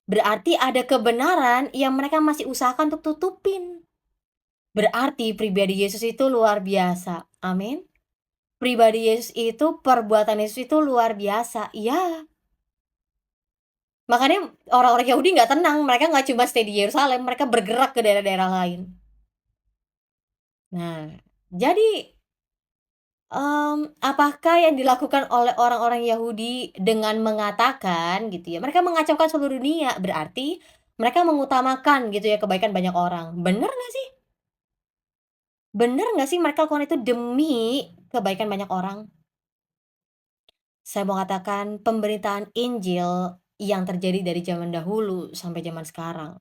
Berarti ada kebenaran yang mereka masih usahakan untuk tutupin. Berarti pribadi Yesus itu luar biasa. Amin. Pribadi Yesus itu, perbuatan Yesus itu luar biasa. Ya, makanya orang-orang Yahudi nggak tenang. Mereka nggak cuma stay di Yerusalem, mereka bergerak ke daerah-daerah lain. Nah, jadi apakah yang dilakukan oleh orang-orang Yahudi dengan mengatakan gitu ya, mereka mengacaukan seluruh dunia, berarti mereka mengutamakan gitu ya kebaikan banyak orang. Bener nggak sih? Bener nggak sih mereka lakukan itu demi kebaikan banyak orang? Saya mau katakan pemberitaan Injil yang terjadi dari zaman dahulu sampai zaman sekarang,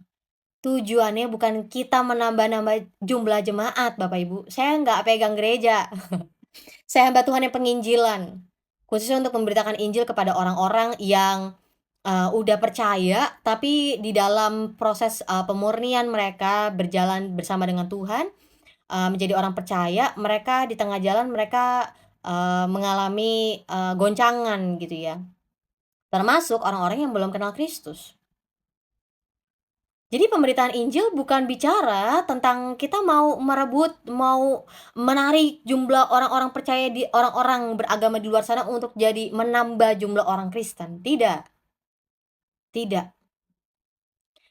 tujuannya bukan kita menambah-nambah jumlah jemaat Bapak Ibu, saya nggak pegang gereja. Saya hamba Tuhan yang penginjilan, khususnya untuk memberitakan Injil kepada orang-orang yang, udah percaya, tapi di dalam proses, pemurnian mereka berjalan bersama dengan Tuhan, menjadi orang percaya, mereka di tengah jalan mereka, mengalami, goncangan gitu ya, termasuk orang-orang yang belum kenal Kristus. Jadi pemberitaan Injil bukan bicara tentang kita mau merebut, mau menarik jumlah orang-orang percaya di orang-orang beragama di luar sana untuk jadi menambah jumlah orang Kristen, tidak, tidak.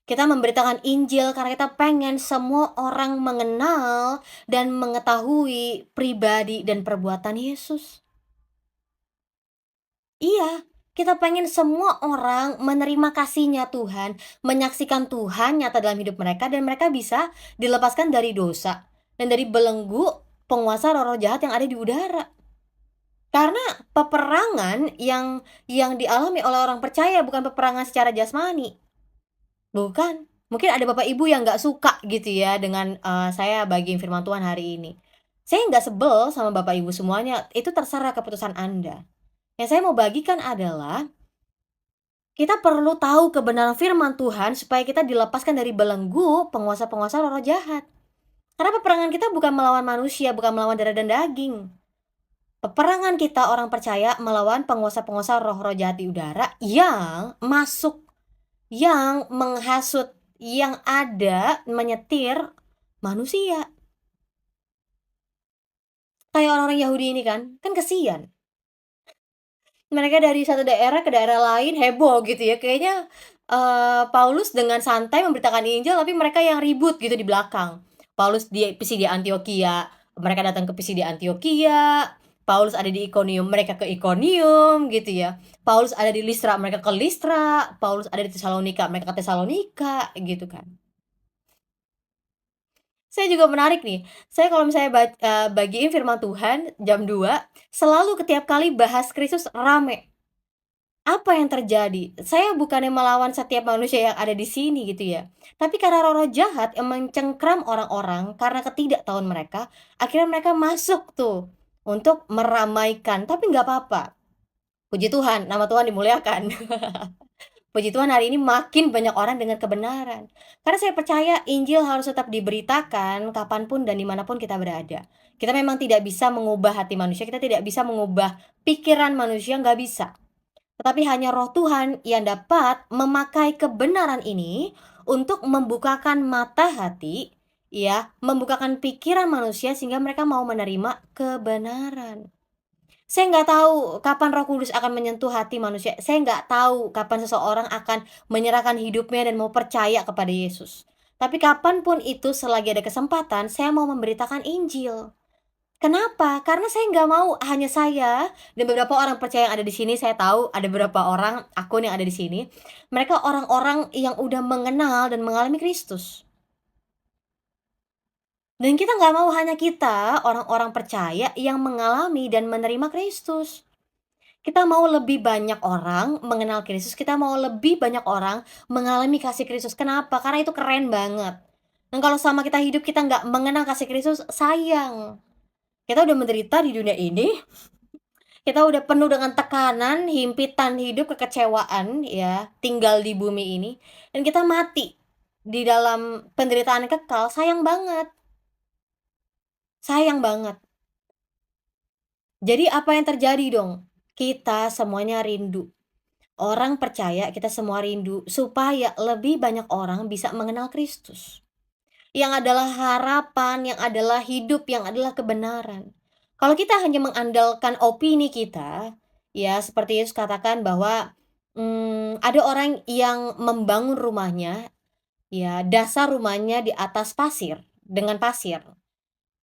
Kita memberitakan Injil karena kita pengen semua orang mengenal dan mengetahui pribadi dan perbuatan Yesus. Iya, kita pengen semua orang menerima kasihnya Tuhan, menyaksikan Tuhan nyata dalam hidup mereka dan mereka bisa dilepaskan dari dosa dan dari belenggu penguasa roh-roh jahat yang ada di udara. Karena peperangan yang dialami oleh orang percaya bukan peperangan secara jasmani, bukan. Mungkin ada Bapak Ibu yang nggak suka gitu ya dengan, saya bagiin firman Tuhan hari ini. Saya nggak sebel sama Bapak Ibu semuanya, itu terserah keputusan Anda. Yang saya mau bagikan adalah kita perlu tahu kebenaran firman Tuhan supaya kita dilepaskan dari belenggu penguasa-penguasa roh-roh jahat. Karena peperangan kita bukan melawan manusia, bukan melawan darah dan daging. Peperangan kita orang percaya melawan penguasa-penguasa roh-roh jahat di udara yang masuk, yang menghasut, yang ada menyetir manusia. Kayak orang-orang Yahudi ini kan kesian. Mereka dari satu daerah ke daerah lain heboh gitu ya, kayaknya, Paulus dengan santai memberitakan Injil, tapi mereka yang ribut gitu di belakang. Paulus di Pisidia Antiokhia, mereka datang ke Pisidia Antiokhia, Paulus ada di Ikonium, mereka ke Ikonium gitu ya. Paulus ada di Listra, mereka ke Listra, Paulus ada di Tesalonika, mereka ke Tesalonika, gitu kan. Saya juga menarik nih, saya kalau misalnya bagiin firman Tuhan jam 2 selalu setiap kali bahas Kristus rame. Apa yang terjadi? Saya bukannya melawan setiap manusia yang ada di sini gitu ya, tapi karena roh-roh jahat yang mencengkram orang-orang karena ketidaktahuan mereka, akhirnya mereka masuk tuh untuk meramaikan, tapi nggak apa-apa. Puji Tuhan, nama Tuhan dimuliakan. Puji Tuhan hari ini makin banyak orang dengan kebenaran. Karena saya percaya Injil harus tetap diberitakan kapanpun dan dimanapun kita berada. Kita memang tidak bisa mengubah hati manusia, kita tidak bisa mengubah pikiran manusia, nggak bisa. Tetapi hanya Roh Tuhan yang dapat memakai kebenaran ini untuk membukakan mata hati, ya, membukakan pikiran manusia sehingga mereka mau menerima kebenaran. Saya nggak tahu kapan Roh Kudus akan menyentuh hati manusia. Saya nggak tahu kapan seseorang akan menyerahkan hidupnya dan mau percaya kepada Yesus. Tapi kapanpun itu selagi ada kesempatan, saya mau memberitakan Injil. Kenapa? Karena saya nggak mau hanya saya dan beberapa orang percaya yang ada di sini, saya tahu ada beberapa orang, akun yang ada di sini, mereka orang-orang yang udah mengenal dan mengalami Kristus. Dan kita nggak mau hanya kita, orang-orang percaya yang mengalami dan menerima Kristus. Kita mau lebih banyak orang mengenal Kristus, kita mau lebih banyak orang mengalami kasih Kristus. Kenapa? Karena itu keren banget. Dan kalau selama kita hidup kita nggak mengenal kasih Kristus, sayang. Kita udah menderita di dunia ini, kita udah penuh dengan tekanan, himpitan hidup, kekecewaan ya, tinggal di bumi ini, dan kita mati di dalam penderitaan yang kekal, sayang banget. Jadi apa yang terjadi dong? Kita semuanya rindu. Orang percaya kita semua rindu supaya lebih banyak orang bisa mengenal Kristus. Yang adalah harapan, yang adalah hidup, yang adalah kebenaran. Kalau kita hanya mengandalkan opini kita, ya seperti Yesus katakan bahwa, ada orang yang membangun rumahnya, ya dasar rumahnya di atas pasir, dengan pasir.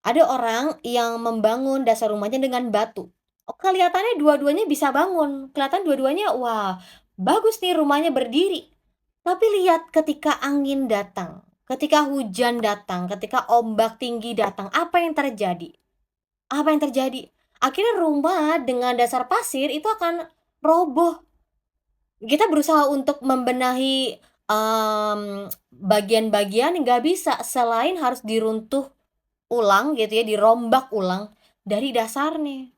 Ada orang yang membangun dasar rumahnya dengan batu. Oh, kelihatannya dua-duanya bisa bangun, kelihatan dua-duanya, wah bagus nih rumahnya berdiri. Tapi lihat ketika angin datang, ketika hujan datang, ketika ombak tinggi datang, apa yang terjadi? Apa yang terjadi? Akhirnya rumah dengan dasar pasir itu akan roboh. Kita berusaha untuk membenahi, bagian-bagian nggak bisa, selain harus diruntuh ulang gitu ya, dirombak ulang dari dasarnya.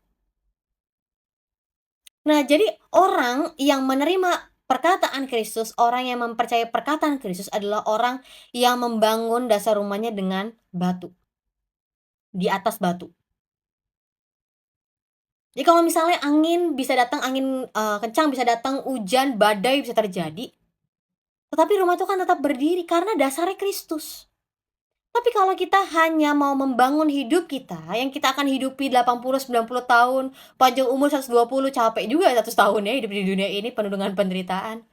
Nah, jadi orang yang menerima perkataan Kristus, orang yang mempercayai perkataan Kristus adalah orang yang membangun dasar rumahnya dengan batu, di atas batu. Jadi kalau misalnya angin bisa datang, angin, kencang bisa datang, hujan, badai bisa terjadi, tetapi rumah itu kan tetap berdiri karena dasarnya Kristus. Tapi kalau kita hanya mau membangun hidup kita, yang kita akan hidupi 80, 90 tahun, panjang umur 120, capek juga 100 tahun ya hidup di dunia ini penuh dengan penderitaan.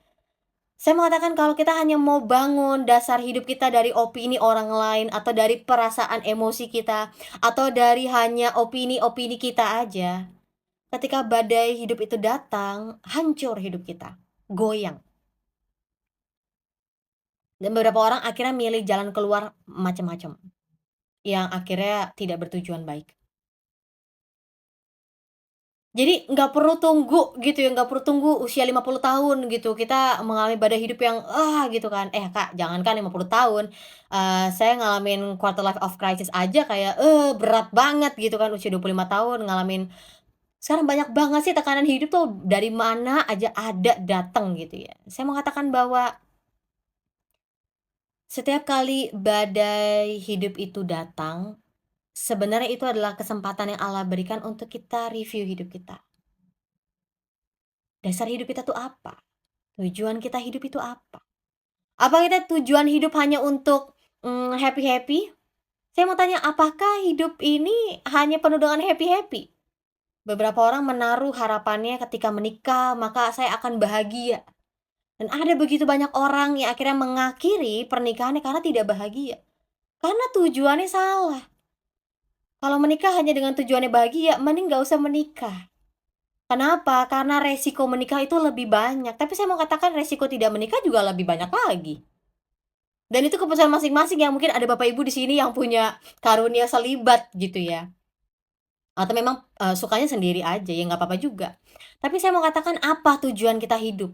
Saya mengatakan kalau kita hanya mau bangun dasar hidup kita dari opini orang lain atau dari perasaan emosi kita atau dari hanya opini-opini kita aja, ketika badai hidup itu datang, hancur hidup kita, goyang. Dan beberapa orang akhirnya milih jalan keluar macam-macam, yang akhirnya tidak bertujuan baik. Jadi nggak perlu tunggu gitu ya, nggak perlu tunggu usia 50 tahun gitu, kita mengalami badai hidup yang, gitu kan. Kak, jangankan 50 tahun, saya ngalamin quarter life of crisis aja kayak, berat banget gitu kan, usia 25 tahun ngalamin. Sekarang banyak banget sih tekanan hidup tuh dari mana aja ada datang gitu ya. Saya mau katakan bahwa setiap kali badai hidup itu datang, sebenarnya itu adalah kesempatan yang Allah berikan untuk kita review hidup kita. Dasar hidup kita tuh apa? Tujuan kita hidup itu apa? Apa kita tujuan hidup hanya untuk, happy-happy? Saya mau tanya, apakah hidup ini hanya penuh dengan happy-happy? Beberapa orang menaruh harapannya ketika menikah, maka saya akan bahagia. Dan ada begitu banyak orang yang akhirnya mengakhiri pernikahannya karena tidak bahagia. Karena tujuannya salah. Kalau menikah hanya dengan tujuannya bahagia, mending nggak usah menikah. Kenapa? Karena resiko menikah itu lebih banyak. Tapi saya mau katakan resiko tidak menikah juga lebih banyak lagi. Dan itu keputusan masing-masing ya, mungkin ada bapak ibu di sini yang punya karunia selibat gitu ya, atau memang, sukanya sendiri aja, ya nggak apa-apa juga. Tapi saya mau katakan apa tujuan kita hidup?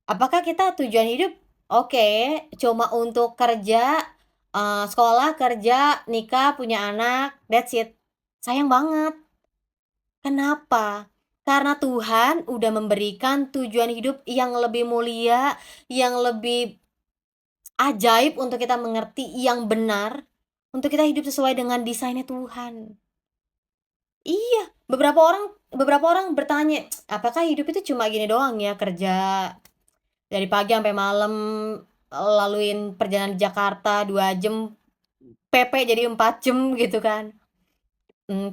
Apakah kita tujuan hidup, oke, cuma untuk kerja, sekolah, kerja, nikah, punya anak, that's it. Sayang banget. Kenapa? Karena Tuhan udah memberikan tujuan hidup yang lebih mulia, yang lebih ajaib untuk kita mengerti yang benar, untuk kita hidup sesuai dengan desainnya Tuhan. Iya, beberapa orang bertanya, "Apakah hidup itu cuma gini doang ya, kerja dari pagi sampai malam, laluin perjalanan di Jakarta 2 jam, PP jadi 4 jam," gitu kan.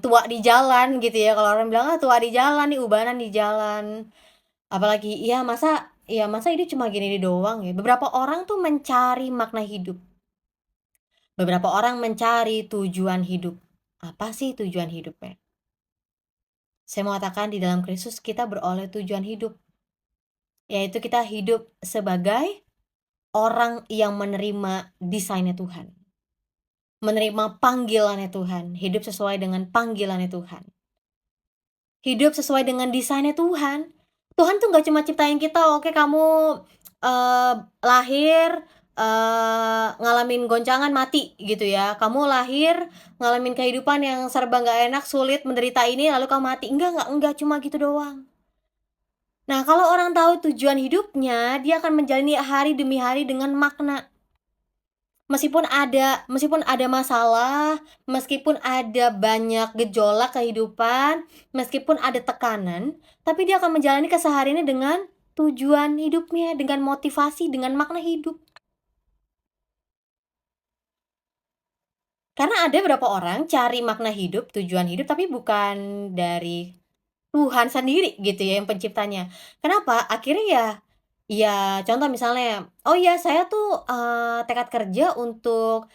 Tua di jalan gitu ya, kalau orang bilang, "Ah, tua di jalan nih, ubanan di jalan." Apalagi, masa hidup cuma gini doang ya?" Beberapa orang tuh mencari makna hidup. Beberapa orang mencari tujuan hidup. Apa sih tujuan hidupnya? Saya mengatakan di dalam Kristus kita beroleh tujuan hidup, yaitu kita hidup sebagai orang yang menerima desainnya Tuhan, menerima panggilannya Tuhan, hidup sesuai dengan panggilannya Tuhan, hidup sesuai dengan desainnya Tuhan. Tuhan tuh nggak cuma ciptain kita, "Oke kamu, lahir, ngalamin goncangan mati gitu ya. Kamu lahir, ngalamin kehidupan yang serba nggak enak, sulit, menderita ini, lalu kamu mati. Enggak, cuma gitu doang. Nah, kalau orang tahu tujuan hidupnya, dia akan menjalani hari demi hari dengan makna. Meskipun ada masalah, meskipun ada banyak gejolak kehidupan, meskipun ada tekanan, tapi dia akan menjalani kesehariannya dengan tujuan hidupnya, dengan motivasi, dengan makna hidup. Karena ada beberapa orang cari makna hidup, tujuan hidup, tapi bukan dari Tuhan sendiri gitu ya yang penciptanya. Kenapa? Akhirnya ya contoh misalnya, "Oh ya saya tuh, tekad kerja untuk,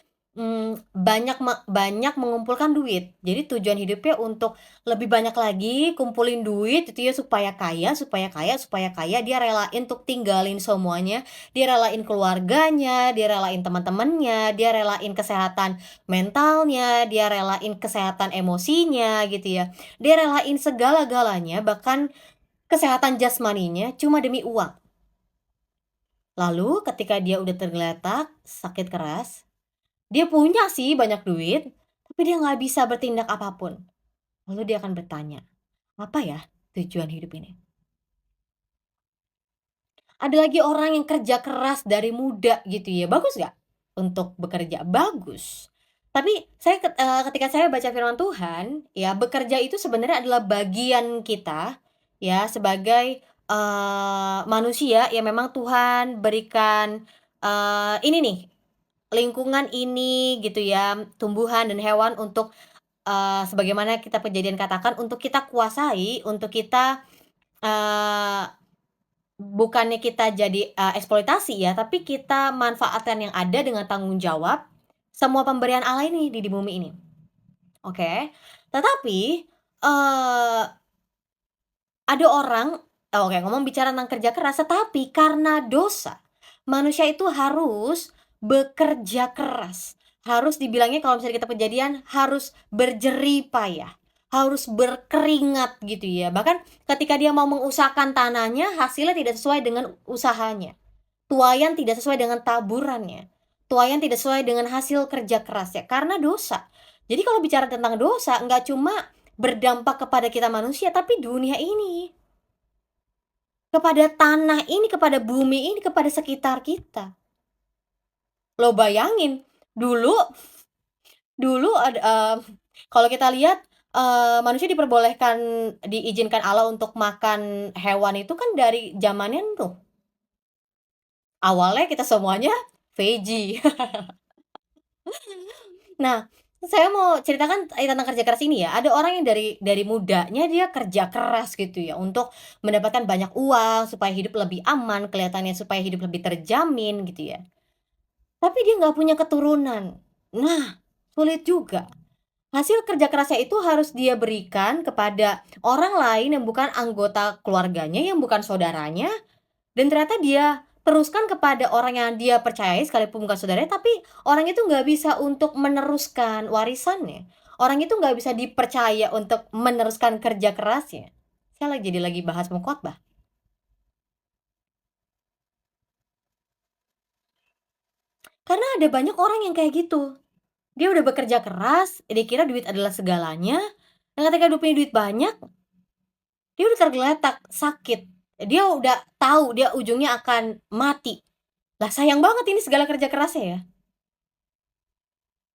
banyak mengumpulkan duit." Jadi tujuan hidupnya untuk lebih banyak lagi kumpulin duit itu ya supaya kaya supaya kaya supaya kaya, dia relain untuk tinggalin semuanya, dia relain keluarganya, dia relain teman-temannya, dia relain kesehatan mentalnya, dia relain kesehatan emosinya gitu ya. Dia relain segala-galanya, bahkan kesehatan jasmaninya cuma demi uang. Lalu ketika dia udah tergeletak, sakit keras, dia punya sih banyak duit, tapi dia nggak bisa bertindak apapun. Lalu dia akan bertanya, "Apa ya tujuan hidup ini?" Ada lagi orang yang kerja keras dari muda gitu ya, bagus nggak untuk bekerja? Bagus. Tapi ketika saya baca firman Tuhan, ya bekerja itu sebenarnya adalah bagian kita, ya sebagai, manusia yang memang Tuhan berikan, ini nih, lingkungan ini gitu ya, tumbuhan dan hewan untuk, sebagaimana kita Kejadian katakan, untuk kita kuasai, untuk kita, eee bukannya kita jadi, eksploitasi ya, tapi kita manfaatkan yang ada dengan tanggung jawab, semua pemberian Allah ini di bumi ini, oke. Tetapi, ada orang oke ngomong bicara tentang kerja keras, tetapi karena dosa, manusia itu harus bekerja keras. Harus dibilangnya kalau misalnya kita Kejadian, harus berjerih payah, harus berkeringat gitu ya. Bahkan ketika dia mau mengusahakan tanahnya, hasilnya tidak sesuai dengan usahanya. Tuaian tidak sesuai dengan taburannya. Tuaian tidak sesuai dengan hasil kerja kerasnya, karena dosa. Jadi kalau bicara tentang dosa, nggak cuma berdampak kepada kita manusia, tapi dunia ini. Kepada tanah ini, kepada bumi ini, kepada sekitar kita. Lo bayangin, dulu dulu ada, kalau kita lihat, manusia diizinkan Allah untuk makan hewan itu kan dari zamannya Nuh. Awalnya kita semuanya veggie. Nah, saya mau ceritakan, tentang kerja keras ini ya. Ada orang yang dari mudanya dia kerja keras gitu ya, untuk mendapatkan banyak uang, supaya hidup lebih aman, kelihatannya supaya hidup lebih terjamin gitu ya. Tapi dia nggak punya keturunan. Nah, sulit juga. Hasil kerja kerasnya itu harus dia berikan kepada orang lain yang bukan anggota keluarganya, yang bukan saudaranya, dan ternyata dia teruskan kepada orang yang dia percayai sekalipun bukan saudaranya, tapi orang itu nggak bisa untuk meneruskan warisannya. Orang itu nggak bisa dipercaya untuk meneruskan kerja kerasnya. Saya lagi bahas mukotbah. Karena ada banyak orang yang kayak gitu. Dia udah bekerja keras, dia kira duit adalah segalanya, dan ketika dia punya duit banyak, dia udah tergeletak, sakit. Dia udah tahu dia ujungnya akan mati. Lah sayang banget ini segala kerja kerasnya ya.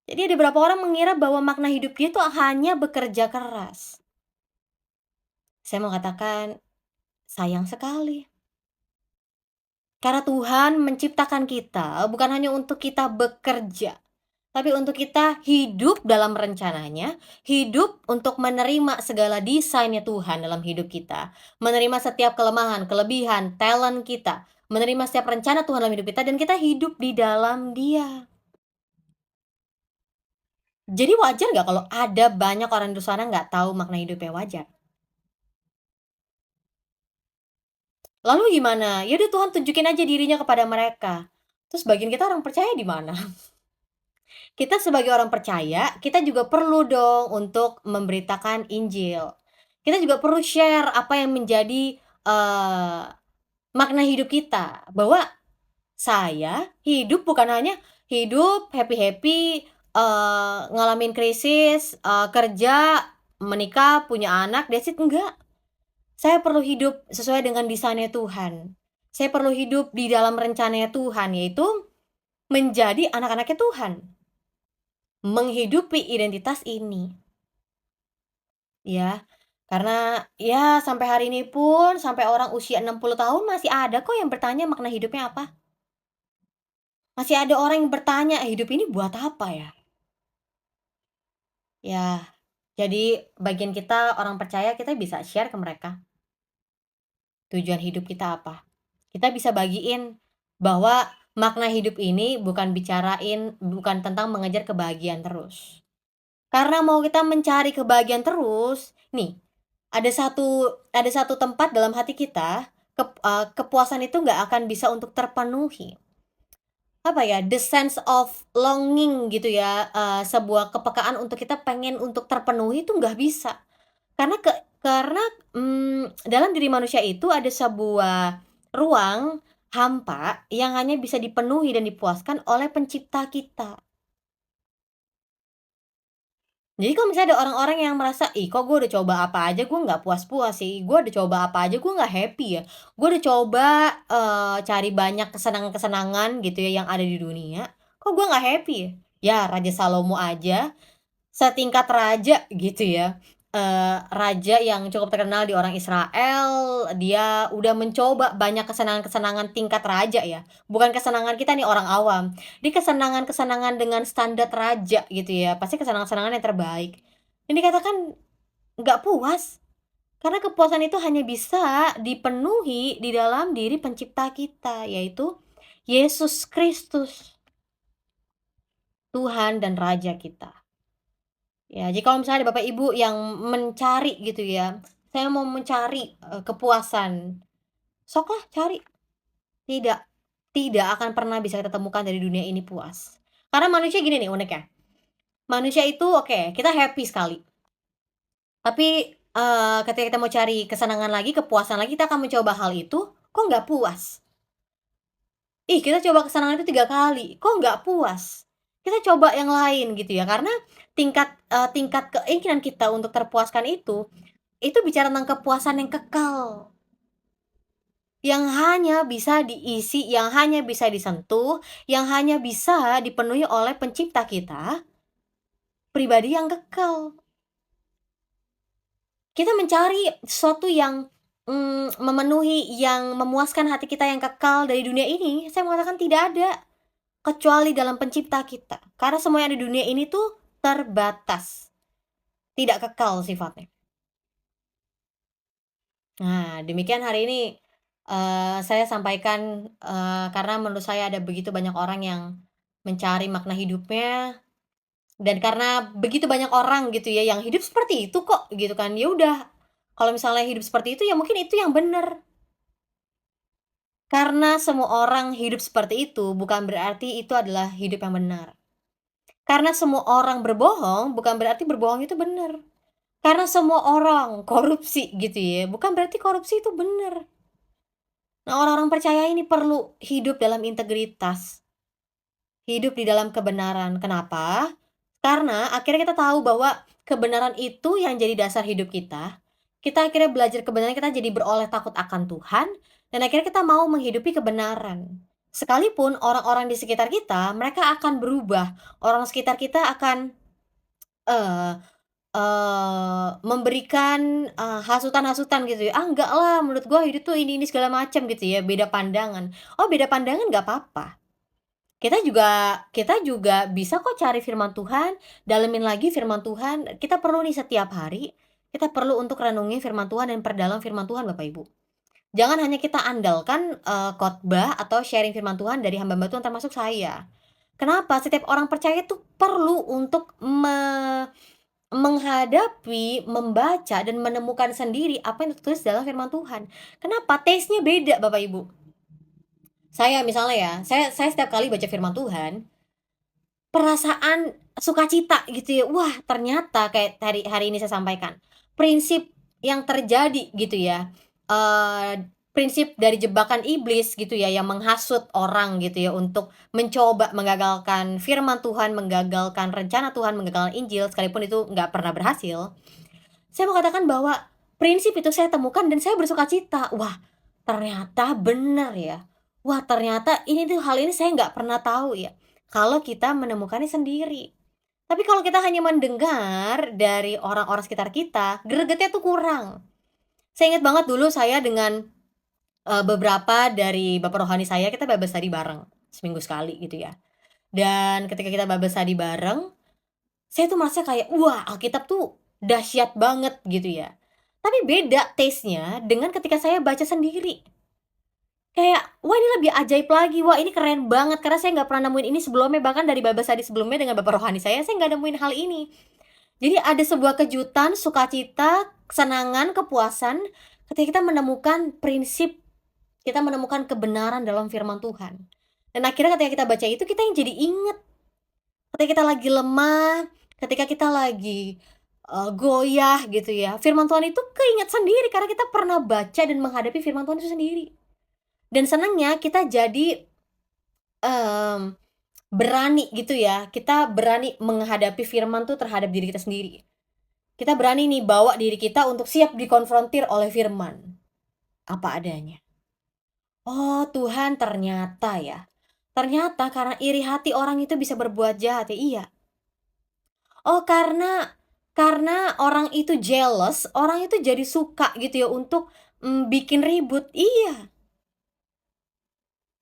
Jadi ada beberapa orang mengira bahwa makna hidup dia tuh hanya bekerja keras. Saya mau katakan, sayang sekali. Karena Tuhan menciptakan kita bukan hanya untuk kita bekerja, tapi untuk kita hidup dalam rencananya, hidup untuk menerima segala desainnya Tuhan dalam hidup kita, menerima setiap kelemahan, kelebihan, talent kita, menerima setiap rencana Tuhan dalam hidup kita, dan kita hidup di dalam Dia. Jadi wajar nggak kalau ada banyak orang di sana nggak tahu makna hidupnya? Wajar. Lalu gimana? Ya udah Tuhan tunjukin aja dirinya kepada mereka. Terus bagian kita orang percaya di mana? Kita sebagai orang percaya, kita juga perlu dong untuk memberitakan Injil. Kita juga perlu share apa yang menjadi, makna hidup kita, bahwa Saya hidup bukan hanya hidup happy-happy, ngalamin krisis, kerja, menikah, punya anak, that's it, enggak. Saya perlu hidup sesuai dengan desainnya Tuhan. Saya perlu hidup di dalam rencananya Tuhan, yaitu menjadi anak-anaknya Tuhan, menghidupi identitas ini, ya. Karena, ya sampai hari ini pun, sampai orang usia 60 tahun masih ada kok yang bertanya makna hidupnya apa. Masih ada orang yang bertanya, "Hidup ini buat apa ya?" Ya, jadi bagian kita orang percaya kita bisa share ke mereka, tujuan hidup kita apa. Kita bisa bagiin bahwa makna hidup ini bukan tentang mengejar kebahagiaan terus. Karena mau kita mencari kebahagiaan terus, nih, ada satu tempat dalam hati kita, kepuasan itu nggak akan bisa untuk terpenuhi. Apa ya, the sense of longing gitu ya, sebuah kepekaan untuk kita pengen untuk terpenuhi itu nggak bisa. Karena dalam diri manusia itu ada sebuah ruang hampa yang hanya bisa dipenuhi dan dipuaskan oleh pencipta kita. Jadi kalau misalnya ada orang-orang yang merasa, "Ih, kok gue udah coba apa aja gue nggak puas-puas sih, gue udah coba apa aja gue nggak happy ya, gue udah coba, cari banyak kesenangan-kesenangan gitu ya yang ada di dunia, kok gue nggak happy ya?" Ya Raja Salomo aja setingkat raja gitu ya, raja yang cukup terkenal di orang Israel, dia udah mencoba banyak kesenangan-kesenangan tingkat raja ya, bukan kesenangan kita nih orang awam. Di kesenangan-kesenangan dengan standar raja gitu ya, pasti kesenangan-kesenangan yang terbaik. Dan dikatakan nggak puas, karena kepuasan itu hanya bisa dipenuhi di dalam diri pencipta kita, yaitu Yesus Kristus, Tuhan dan Raja kita. Ya, jadi kalau misalnya ada Bapak Ibu yang mencari gitu ya, saya mau mencari, kepuasan, soklah cari. Tidak, tidak akan pernah bisa kita temukan dari dunia ini puas. Karena manusia gini nih uniknya, manusia itu oke, kita happy sekali, tapi, ketika kita mau cari kesenangan lagi, kepuasan lagi, kita akan mencoba hal itu, kok nggak puas. Ih, kita coba kesenangan itu 3 kali, kok nggak puas. Kita coba yang lain gitu ya, karena tingkat keinginan kita untuk terpuaskan itu bicara tentang kepuasan yang kekal, yang hanya bisa diisi, yang hanya bisa disentuh, yang hanya bisa dipenuhi oleh pencipta kita, pribadi yang kekal. Kita mencari sesuatu yang, memenuhi, yang memuaskan hati kita yang kekal dari dunia ini, saya mengatakan tidak ada, kecuali dalam pencipta kita. Karena semua yang ada di dunia ini tuh terbatas, tidak kekal sifatnya. Nah, demikian hari ini, saya sampaikan, karena menurut saya ada begitu banyak orang yang mencari makna hidupnya, dan karena begitu banyak orang gitu ya yang hidup seperti itu kok gitu kan, ya udah, kalau misalnya hidup seperti itu ya mungkin itu yang bener. Karena semua orang hidup seperti itu bukan berarti itu adalah hidup yang benar. Karena semua orang berbohong bukan berarti berbohong itu benar. Karena semua orang korupsi gitu ya, bukan berarti korupsi itu benar. Nah, orang-orang percaya ini perlu hidup dalam integritas, hidup di dalam kebenaran. Kenapa? Karena akhirnya kita tahu bahwa kebenaran itu yang jadi dasar hidup kita. Kita akhirnya belajar kebenaran, kita jadi beroleh takut akan Tuhan, dan akhirnya kita mau menghidupi kebenaran. Sekalipun orang-orang di sekitar kita, mereka akan berubah. Orang sekitar kita akan, eee memberikan, hasutan-hasutan gitu ya, "Ah, enggak lah, menurut gua hidup tuh ini segala macam," gitu ya, beda pandangan. Oh, beda pandangan nggak apa-apa. Kita juga bisa kok cari firman Tuhan, dalemin lagi firman Tuhan. Kita perlu nih setiap hari, kita perlu untuk renungi firman Tuhan dan perdalam firman Tuhan, Bapak Ibu. Jangan hanya kita andalkan, khotbah atau sharing firman Tuhan dari hamba-hamba Tuhan termasuk saya. Kenapa? Setiap orang percaya itu perlu untuk menghadapi, membaca, dan menemukan sendiri apa yang tertulis dalam firman Tuhan. Kenapa? Taste-nya beda, Bapak Ibu. Saya misalnya ya, saya setiap kali baca firman Tuhan, perasaan sukacita gitu ya, wah ternyata kayak hari hari ini saya sampaikan, prinsip yang terjadi gitu ya, prinsip dari jebakan iblis gitu ya, yang menghasut orang gitu ya, untuk mencoba menggagalkan firman Tuhan, menggagalkan rencana Tuhan, menggagalkan Injil, sekalipun itu nggak pernah berhasil. Saya mau katakan bahwa prinsip itu saya temukan dan saya bersukacita. Wah, ternyata benar ya. Wah, ternyata hal ini saya nggak pernah tahu ya, kalau kita menemukannya sendiri. Tapi kalau kita hanya mendengar dari orang-orang sekitar kita, gregetnya tuh kurang. Saya ingat banget dulu saya dengan, beberapa dari bapak rohani saya, kita Bible study bareng, seminggu sekali gitu ya. Dan ketika kita Bible study bareng, saya tuh merasa kayak, wah Alkitab tuh dahsyat banget gitu ya. Tapi beda taste-nya dengan ketika saya baca sendiri. Kayak, wah ini lebih ajaib lagi, wah ini keren banget karena saya nggak pernah nemuin ini sebelumnya, bahkan dari Bible study sebelumnya dengan bapak rohani saya nggak nemuin hal ini. Jadi ada sebuah kejutan, sukacita, kesenangan, kepuasan ketika kita menemukan prinsip, kita menemukan kebenaran dalam firman Tuhan. Dan akhirnya ketika kita baca itu kita yang jadi inget, ketika kita lagi lemah, ketika kita lagi, goyah gitu ya, firman Tuhan itu keinget sendiri karena kita pernah baca dan menghadapi firman Tuhan itu sendiri. Dan senangnya kita jadi, mmm, berani gitu ya, kita berani menghadapi firman tuh terhadap diri kita sendiri. Kita berani nih bawa diri kita untuk siap dikonfrontir oleh firman, apa adanya. Oh Tuhan, ternyata ya, ternyata karena iri hati orang itu bisa berbuat jahat ya, iya. Oh karena orang itu jealous, orang itu jadi suka gitu ya untuk, bikin ribut, iya.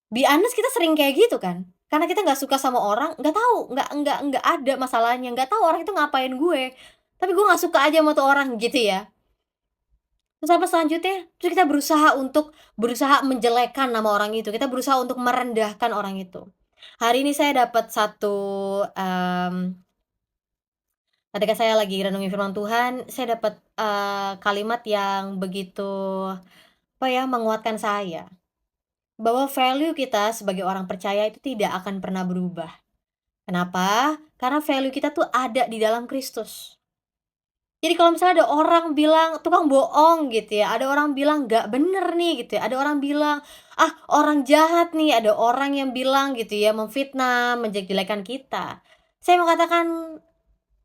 Be honest kita sering kayak gitu kan, karena kita nggak suka sama orang, nggak tahu, nggak ada masalahnya, nggak tahu orang itu ngapain gue, tapi gue nggak suka aja sama tuh orang gitu ya. Terus apa selanjutnya? Terus kita berusaha menjelekkan nama orang itu, kita berusaha untuk merendahkan orang itu. Hari ini saya dapat satu, ketika saya lagi renungi firman Tuhan, saya dapat, kalimat yang begitu, apa ya, menguatkan saya, bahwa value kita sebagai orang percaya itu tidak akan pernah berubah. Kenapa? Karena value kita tuh ada di dalam Kristus. Jadi kalau misalnya ada orang bilang tukang bohong gitu ya, ada orang bilang nggak bener nih gitu ya, ada orang bilang, ah orang jahat nih, ada orang yang bilang gitu ya, memfitnah, menjelek-jelekan kita. Saya mau katakan,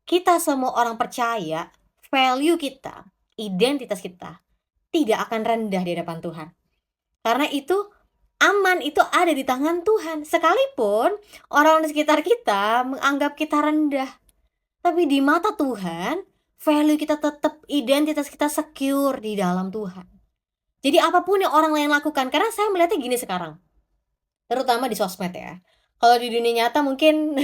kita semua orang percaya, value kita, identitas kita, tidak akan rendah di hadapan Tuhan. Karena itu aman, itu ada di tangan Tuhan. Sekalipun orang di sekitar kita menganggap kita rendah, tapi di mata Tuhan, value kita tetap, identitas kita secure di dalam Tuhan. Jadi apapun yang orang lain lakukan, karena saya melihatnya gini sekarang, terutama di sosmed ya. Kalau di dunia nyata mungkin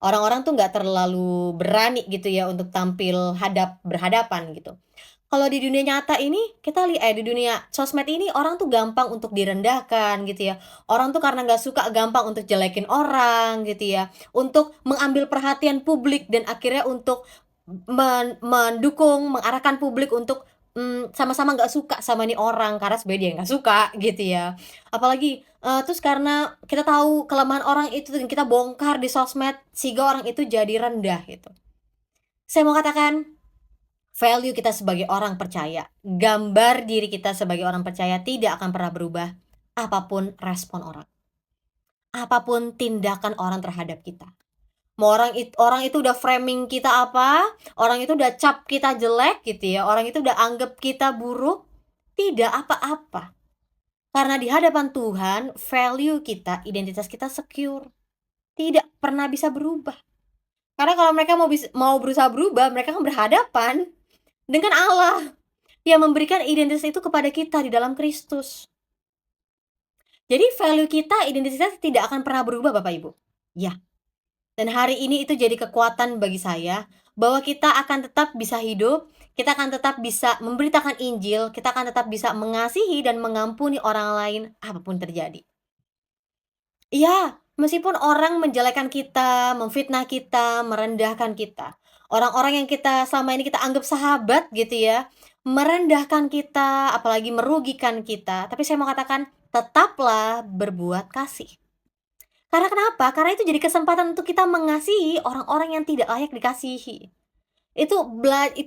orang-orang tuh nggak terlalu berani gitu ya untuk tampil berhadapan gitu. Kalau di dunia nyata ini di dunia sosmed ini orang tuh gampang untuk direndahkan gitu ya. Orang tuh karena nggak suka gampang untuk jelekin orang gitu ya, untuk mengambil perhatian publik dan akhirnya untuk mendukung, mengarahkan publik untuk, sama-sama nggak suka sama nih orang karena sebenarnya dia nggak suka gitu ya. Apalagi, terus karena kita tahu kelemahan orang itu dan kita bongkar di sosmed sehingga orang itu jadi rendah gitu. Saya mau katakan, value kita sebagai orang percaya, gambar diri kita sebagai orang percaya tidak akan pernah berubah, apapun respon orang, apapun tindakan orang terhadap kita. Mau orang itu udah framing kita apa, orang itu udah cap kita jelek gitu ya, orang itu udah anggap kita buruk, tidak apa-apa. Karena di hadapan Tuhan, value kita, identitas kita secure, tidak pernah bisa berubah. Karena kalau mereka mau berusaha berubah, mereka akan berhadapan dengan Allah yang memberikan identitas itu kepada kita di dalam Kristus. Jadi value kita, identitas kita tidak akan pernah berubah Bapak Ibu. Ya, dan hari ini itu jadi kekuatan bagi saya, bahwa kita akan tetap bisa hidup, kita akan tetap bisa memberitakan Injil, kita akan tetap bisa mengasihi dan mengampuni orang lain apapun terjadi. Iya, meskipun orang menjelekkan kita, memfitnah kita, merendahkan kita. Orang-orang yang selama ini kita anggap sahabat gitu ya, merendahkan kita, apalagi merugikan kita. Tapi saya mau katakan, tetaplah berbuat kasih. Karena kenapa? Karena itu jadi kesempatan untuk kita mengasihi orang-orang yang tidak layak dikasihi. Itu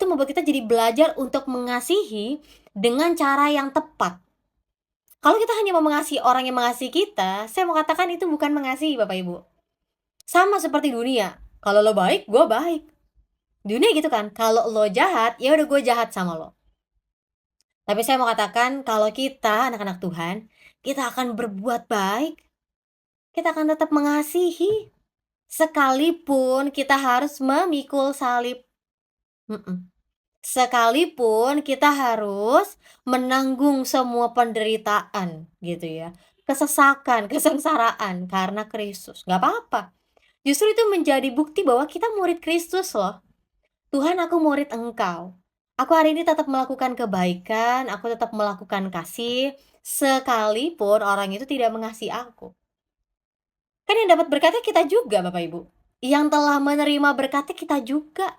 membuat kita jadi belajar untuk mengasihi dengan cara yang tepat. Kalau kita hanya mau mengasihi orang yang mengasihi kita, saya mau katakan itu bukan mengasihi Bapak Ibu. Sama seperti dunia, kalau lo baik, gue baik. Dunia gitu kan, kalau lo jahat, ya udah gue jahat sama lo. Tapi saya mau katakan kalau kita anak-anak Tuhan, kita akan berbuat baik, kita akan tetap mengasihi, sekalipun kita harus memikul salib. Mhm. Sekalipun kita harus menanggung semua penderitaan gitu ya, kesesakan, kesengsaraan karena Kristus, nggak apa-apa. Justru itu menjadi bukti bahwa kita murid Kristus loh. Tuhan, aku murid Engkau. Aku hari ini tetap melakukan kebaikan, aku tetap melakukan kasih, sekalipun orang itu tidak mengasihi aku. Kan yang dapat berkatnya kita juga Bapak Ibu. Yang telah menerima berkatnya kita juga.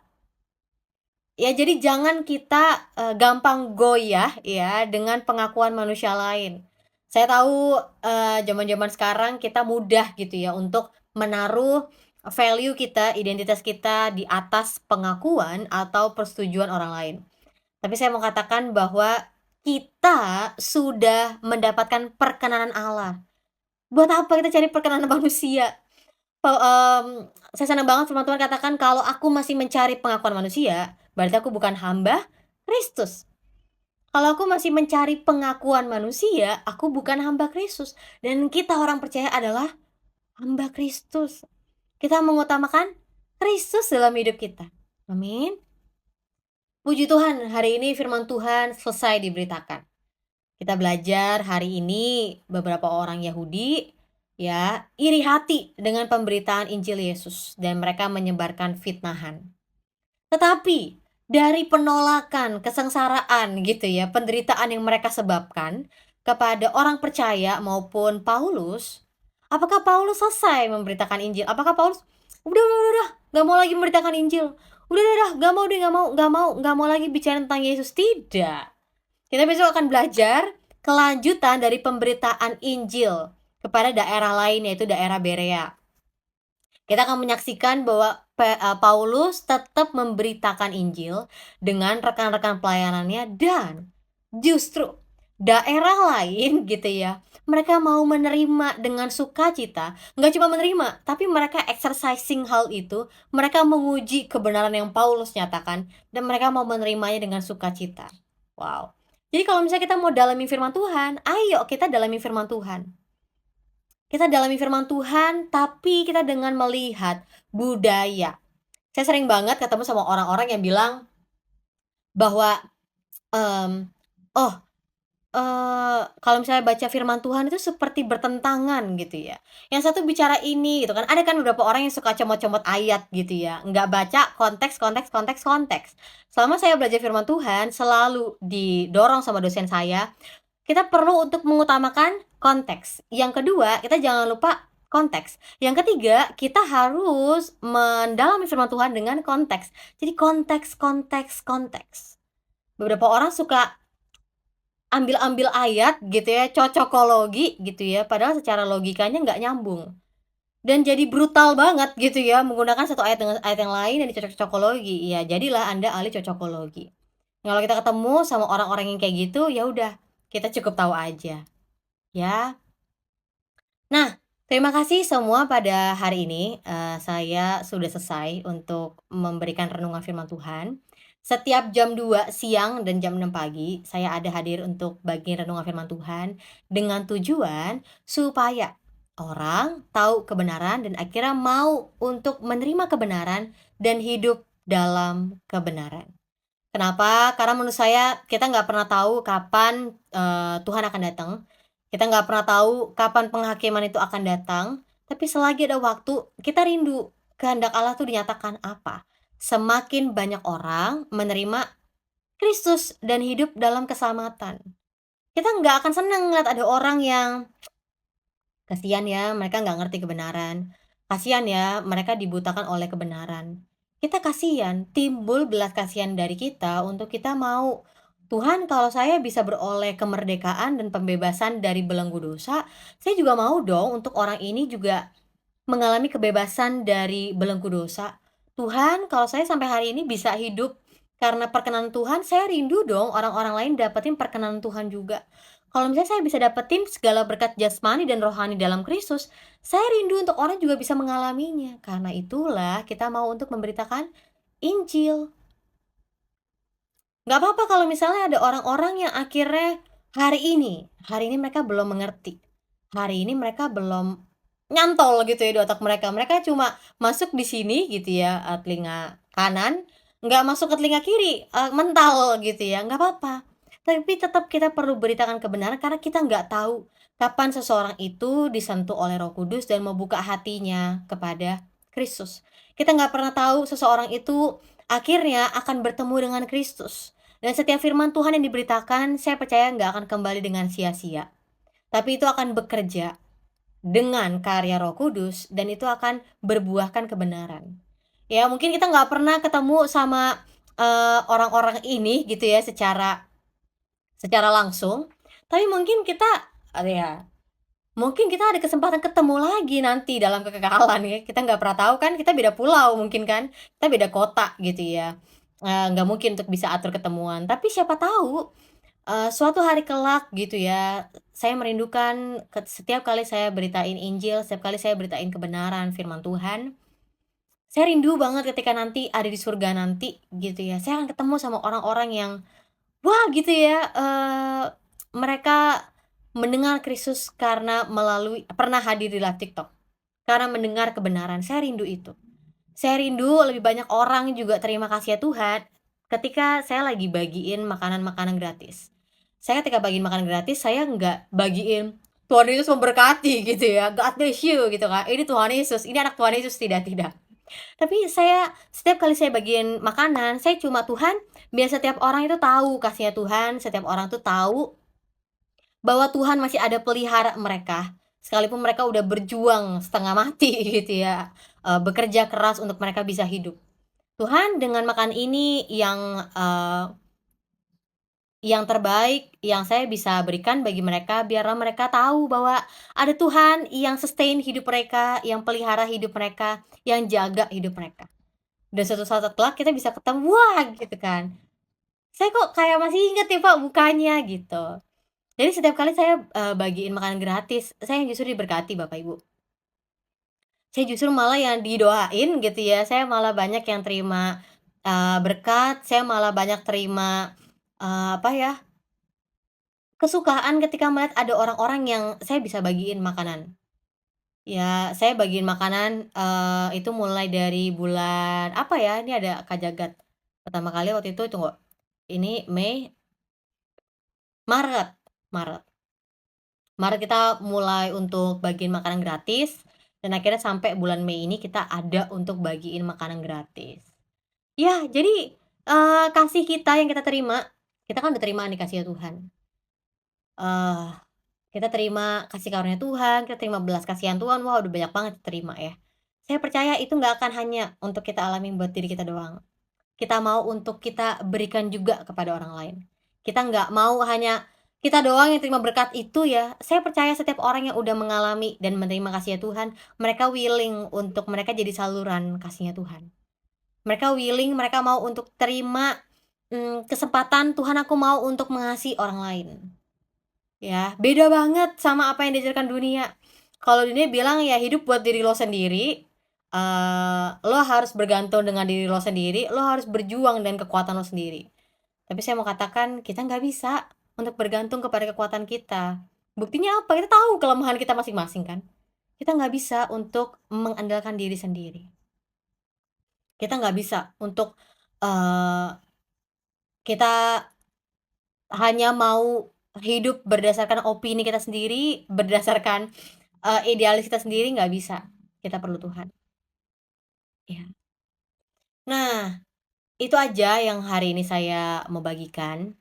Ya jadi jangan kita, gampang goyah ya dengan pengakuan manusia lain. Saya tahu, zaman-zaman sekarang kita mudah gitu ya untuk menaruh value kita, identitas kita di atas pengakuan atau persetujuan orang lain. Tapi saya mau katakan bahwa kita sudah mendapatkan perkenanan Allah. Buat apa kita cari perkenanan manusia? Saya senang banget firman Tuhan katakan, "Kalau aku masih mencari pengakuan manusia, berarti aku bukan hamba Kristus." Kalau aku masih mencari pengakuan manusia, aku bukan hamba Kristus. Dan kita orang percaya adalah hamba Kristus. Kita mengutamakan Kristus dalam hidup kita. Amin. Puji Tuhan, hari ini firman Tuhan selesai diberitakan. Kita belajar hari ini beberapa orang Yahudi ya iri hati dengan pemberitaan Injil Yesus dan mereka menyebarkan fitnahan. Tetapi dari penolakan, kesengsaraan gitu ya, penderitaan yang mereka sebabkan kepada orang percaya maupun Paulus, apakah Paulus selesai memberitakan Injil? Apakah Paulus udah, nggak mau lagi memberitakan Injil? Udah, nggak mau deh, nggak mau lagi bicara tentang Yesus? Tidak. Kita besok akan belajar kelanjutan dari pemberitaan Injil kepada daerah lain yaitu daerah Berea. Kita akan menyaksikan bahwa Paulus tetap memberitakan Injil dengan rekan-rekan pelayanannya dan justru daerah lain gitu ya, mereka mau menerima dengan sukacita, nggak cuma menerima, tapi mereka exercising hal itu, mereka menguji kebenaran yang Paulus nyatakan dan mereka mau menerimanya dengan sukacita. Wow. Jadi kalau misalnya kita mau dalami firman Tuhan, ayo kita dalami firman Tuhan. Kita dalami firman Tuhan, tapi kita dengan melihat budaya. Saya sering banget ketemu sama orang-orang yang bilang bahwa, mmm, "Oh, kalau misalnya baca firman Tuhan itu seperti bertentangan," gitu ya. Yang satu bicara ini gitu kan, ada kan beberapa orang yang suka comot-comot ayat gitu ya, nggak baca konteks konteks konteks konteks. Selama saya belajar firman Tuhan, selalu didorong sama dosen saya, kita perlu untuk mengutamakan konteks. Yang kedua, kita jangan lupa konteks. Yang ketiga, kita harus mendalami firman Tuhan dengan konteks. Jadi konteks konteks konteks. Beberapa orang suka ambil-ambil ayat gitu ya, cocokologi gitu ya, padahal secara logikanya nggak nyambung. Dan jadi brutal banget gitu ya, menggunakan satu ayat dengan ayat yang lain yang dicocok-cocokologi. Ya jadilah Anda ahli cocokologi. Kalau kita ketemu sama orang-orang yang kayak gitu, ya udah, kita cukup tahu aja, ya. Nah, terima kasih semua pada hari ini, saya sudah selesai untuk memberikan renungan firman Tuhan. Setiap jam 2 siang dan jam 6 pagi, saya ada hadir untuk bagi renungan firman Tuhan dengan tujuan supaya orang tahu kebenaran dan akhirnya mau untuk menerima kebenaran dan hidup dalam kebenaran. Kenapa? Karena menurut saya kita nggak pernah tahu kapan, Tuhan akan datang. Kita nggak pernah tahu kapan penghakiman itu akan datang, tapi selagi ada waktu, kita rindu kehendak Allah tuh dinyatakan apa. Semakin banyak orang menerima Kristus dan hidup dalam keselamatan. Kita nggak akan senang ngeliat ada orang yang kasihan ya, mereka nggak ngerti kebenaran. Kasihan ya, mereka dibutakan oleh kebenaran. Kita kasihan, timbul belas kasihan dari kita untuk kita mau, Tuhan kalau saya bisa beroleh kemerdekaan dan pembebasan dari belenggu dosa, saya juga mau dong untuk orang ini juga mengalami kebebasan dari belenggu dosa. Tuhan, kalau saya sampai hari ini bisa hidup karena perkenanan Tuhan, saya rindu dong orang-orang lain dapetin perkenanan Tuhan juga. Kalau misalnya saya bisa dapetin segala berkat jasmani dan rohani dalam Kristus, saya rindu untuk orang juga bisa mengalaminya. Karena itulah kita mau untuk memberitakan Injil. Nggak apa-apa kalau misalnya ada orang-orang yang akhirnya hari ini mereka belum mengerti. Hari ini mereka belum nyantol gitu ya di otak mereka. Mereka cuma masuk di sini gitu ya, telinga kanan, nggak masuk ke telinga kiri, mental gitu ya, nggak apa-apa. Tapi tetap kita perlu beritakan kebenaran karena kita nggak tahu kapan seseorang itu disentuh oleh Roh Kudus dan membuka hatinya kepada Kristus. Kita nggak pernah tahu seseorang itu akhirnya akan bertemu dengan Kristus. Dan setiap firman Tuhan yang diberitakan, saya percaya nggak akan kembali dengan sia-sia. Tapi itu akan bekerja dengan karya Roh Kudus dan itu akan berbuahkan kebenaran. Ya, mungkin kita nggak pernah ketemu sama, orang-orang ini gitu ya secara secara langsung, tapi mungkin kita ya, mungkin kita ada kesempatan ketemu lagi nanti dalam kekekalan ya, kita nggak pernah tahu kan, kita beda pulau mungkin kan, kita beda kota gitu ya, nggak mungkin untuk bisa atur ketemuan. Tapi siapa tahu, suatu hari kelak gitu ya, saya merindukan setiap kali saya beritain Injil, setiap kali saya beritain kebenaran firman Tuhan, saya rindu banget ketika nanti ada di surga nanti gitu ya, saya akan ketemu sama orang-orang yang, wah gitu ya, mereka mendengar Kristus karena melalui pernah hadir di live TikTok, karena mendengar kebenaran, saya rindu itu. Saya rindu lebih banyak orang juga terima kasih ya Tuhan, ketika saya lagi bagiin makanan-makanan gratis. Saya ketika bagiin makanan gratis, saya nggak bagiin, "Tuhan Yesus memberkati," gitu ya, "God bless you," gitu kan, "Ini Tuhan Yesus, ini anak Tuhan Yesus," tidak tidak. Tapi saya setiap kali saya bagiin makanan, saya cuma, "Tuhan, biar setiap orang itu tahu kasih-Nya Tuhan, setiap orang tuh tahu bahwa Tuhan masih ada pelihara mereka, sekalipun mereka udah berjuang setengah mati gitu ya, bekerja keras untuk mereka bisa hidup. Tuhan dengan makan ini yang terbaik yang saya bisa berikan bagi mereka, biarlah mereka tahu bahwa ada Tuhan yang sustain hidup mereka, yang pelihara hidup mereka, yang jaga hidup mereka. Dan suatu saat kelak kita bisa ketemu, wah gitu kan, "Saya kok kayak masih inget ya Pak mukanya," gitu. Jadi setiap kali saya, bagiin makanan gratis, saya yang justru diberkati Bapak Ibu. Saya justru malah yang didoain gitu ya, saya malah banyak yang terima, berkat, saya malah banyak terima, apa ya, kesukaan ketika melihat ada orang-orang yang saya bisa bagiin makanan. Ya, saya bagiin makanan, itu mulai dari bulan apa ya, ini ada Kajagat. Pertama kali waktu itu tunggu, ini Mei, Maret Maret. Maret kita mulai untuk bagiin makanan gratis, dan akhirnya sampai bulan Mei ini kita ada untuk bagiin makanan gratis. Ya, jadi, kasih kita yang kita terima, kita kan udah terima nih kasih Tuhan, eee, kita terima kasih karunia Tuhan, kita terima belas kasihan Tuhan, wah udah banyak banget terima ya. Saya percaya itu nggak akan hanya untuk kita alami buat diri kita doang. Kita mau untuk kita berikan juga kepada orang lain. Kita nggak mau hanya kita doang yang terima berkat itu ya. Saya percaya setiap orang yang udah mengalami dan menerima kasih Tuhan, mereka willing untuk mereka jadi saluran kasihnya Tuhan. Mereka willing, mereka mau untuk terima, kesempatan, "Tuhan aku mau untuk mengasihi orang lain." Ya, beda banget sama apa yang diajarkan dunia. Kalau dunia bilang ya hidup buat diri lo sendiri, lo harus bergantung dengan diri lo sendiri, lo harus berjuang dan kekuatan lo sendiri. Tapi saya mau katakan kita nggak bisa untuk bergantung kepada kekuatan kita. Buktinya apa? Kita tahu kelemahan kita masing-masing kan. Kita nggak bisa untuk mengandalkan diri sendiri. Kita nggak bisa untuk, eee, kita hanya mau hidup berdasarkan opini kita sendiri, berdasarkan, idealis kita sendiri, nggak bisa. Kita perlu Tuhan. Iya. Nah, itu aja yang hari ini saya mau bagikan.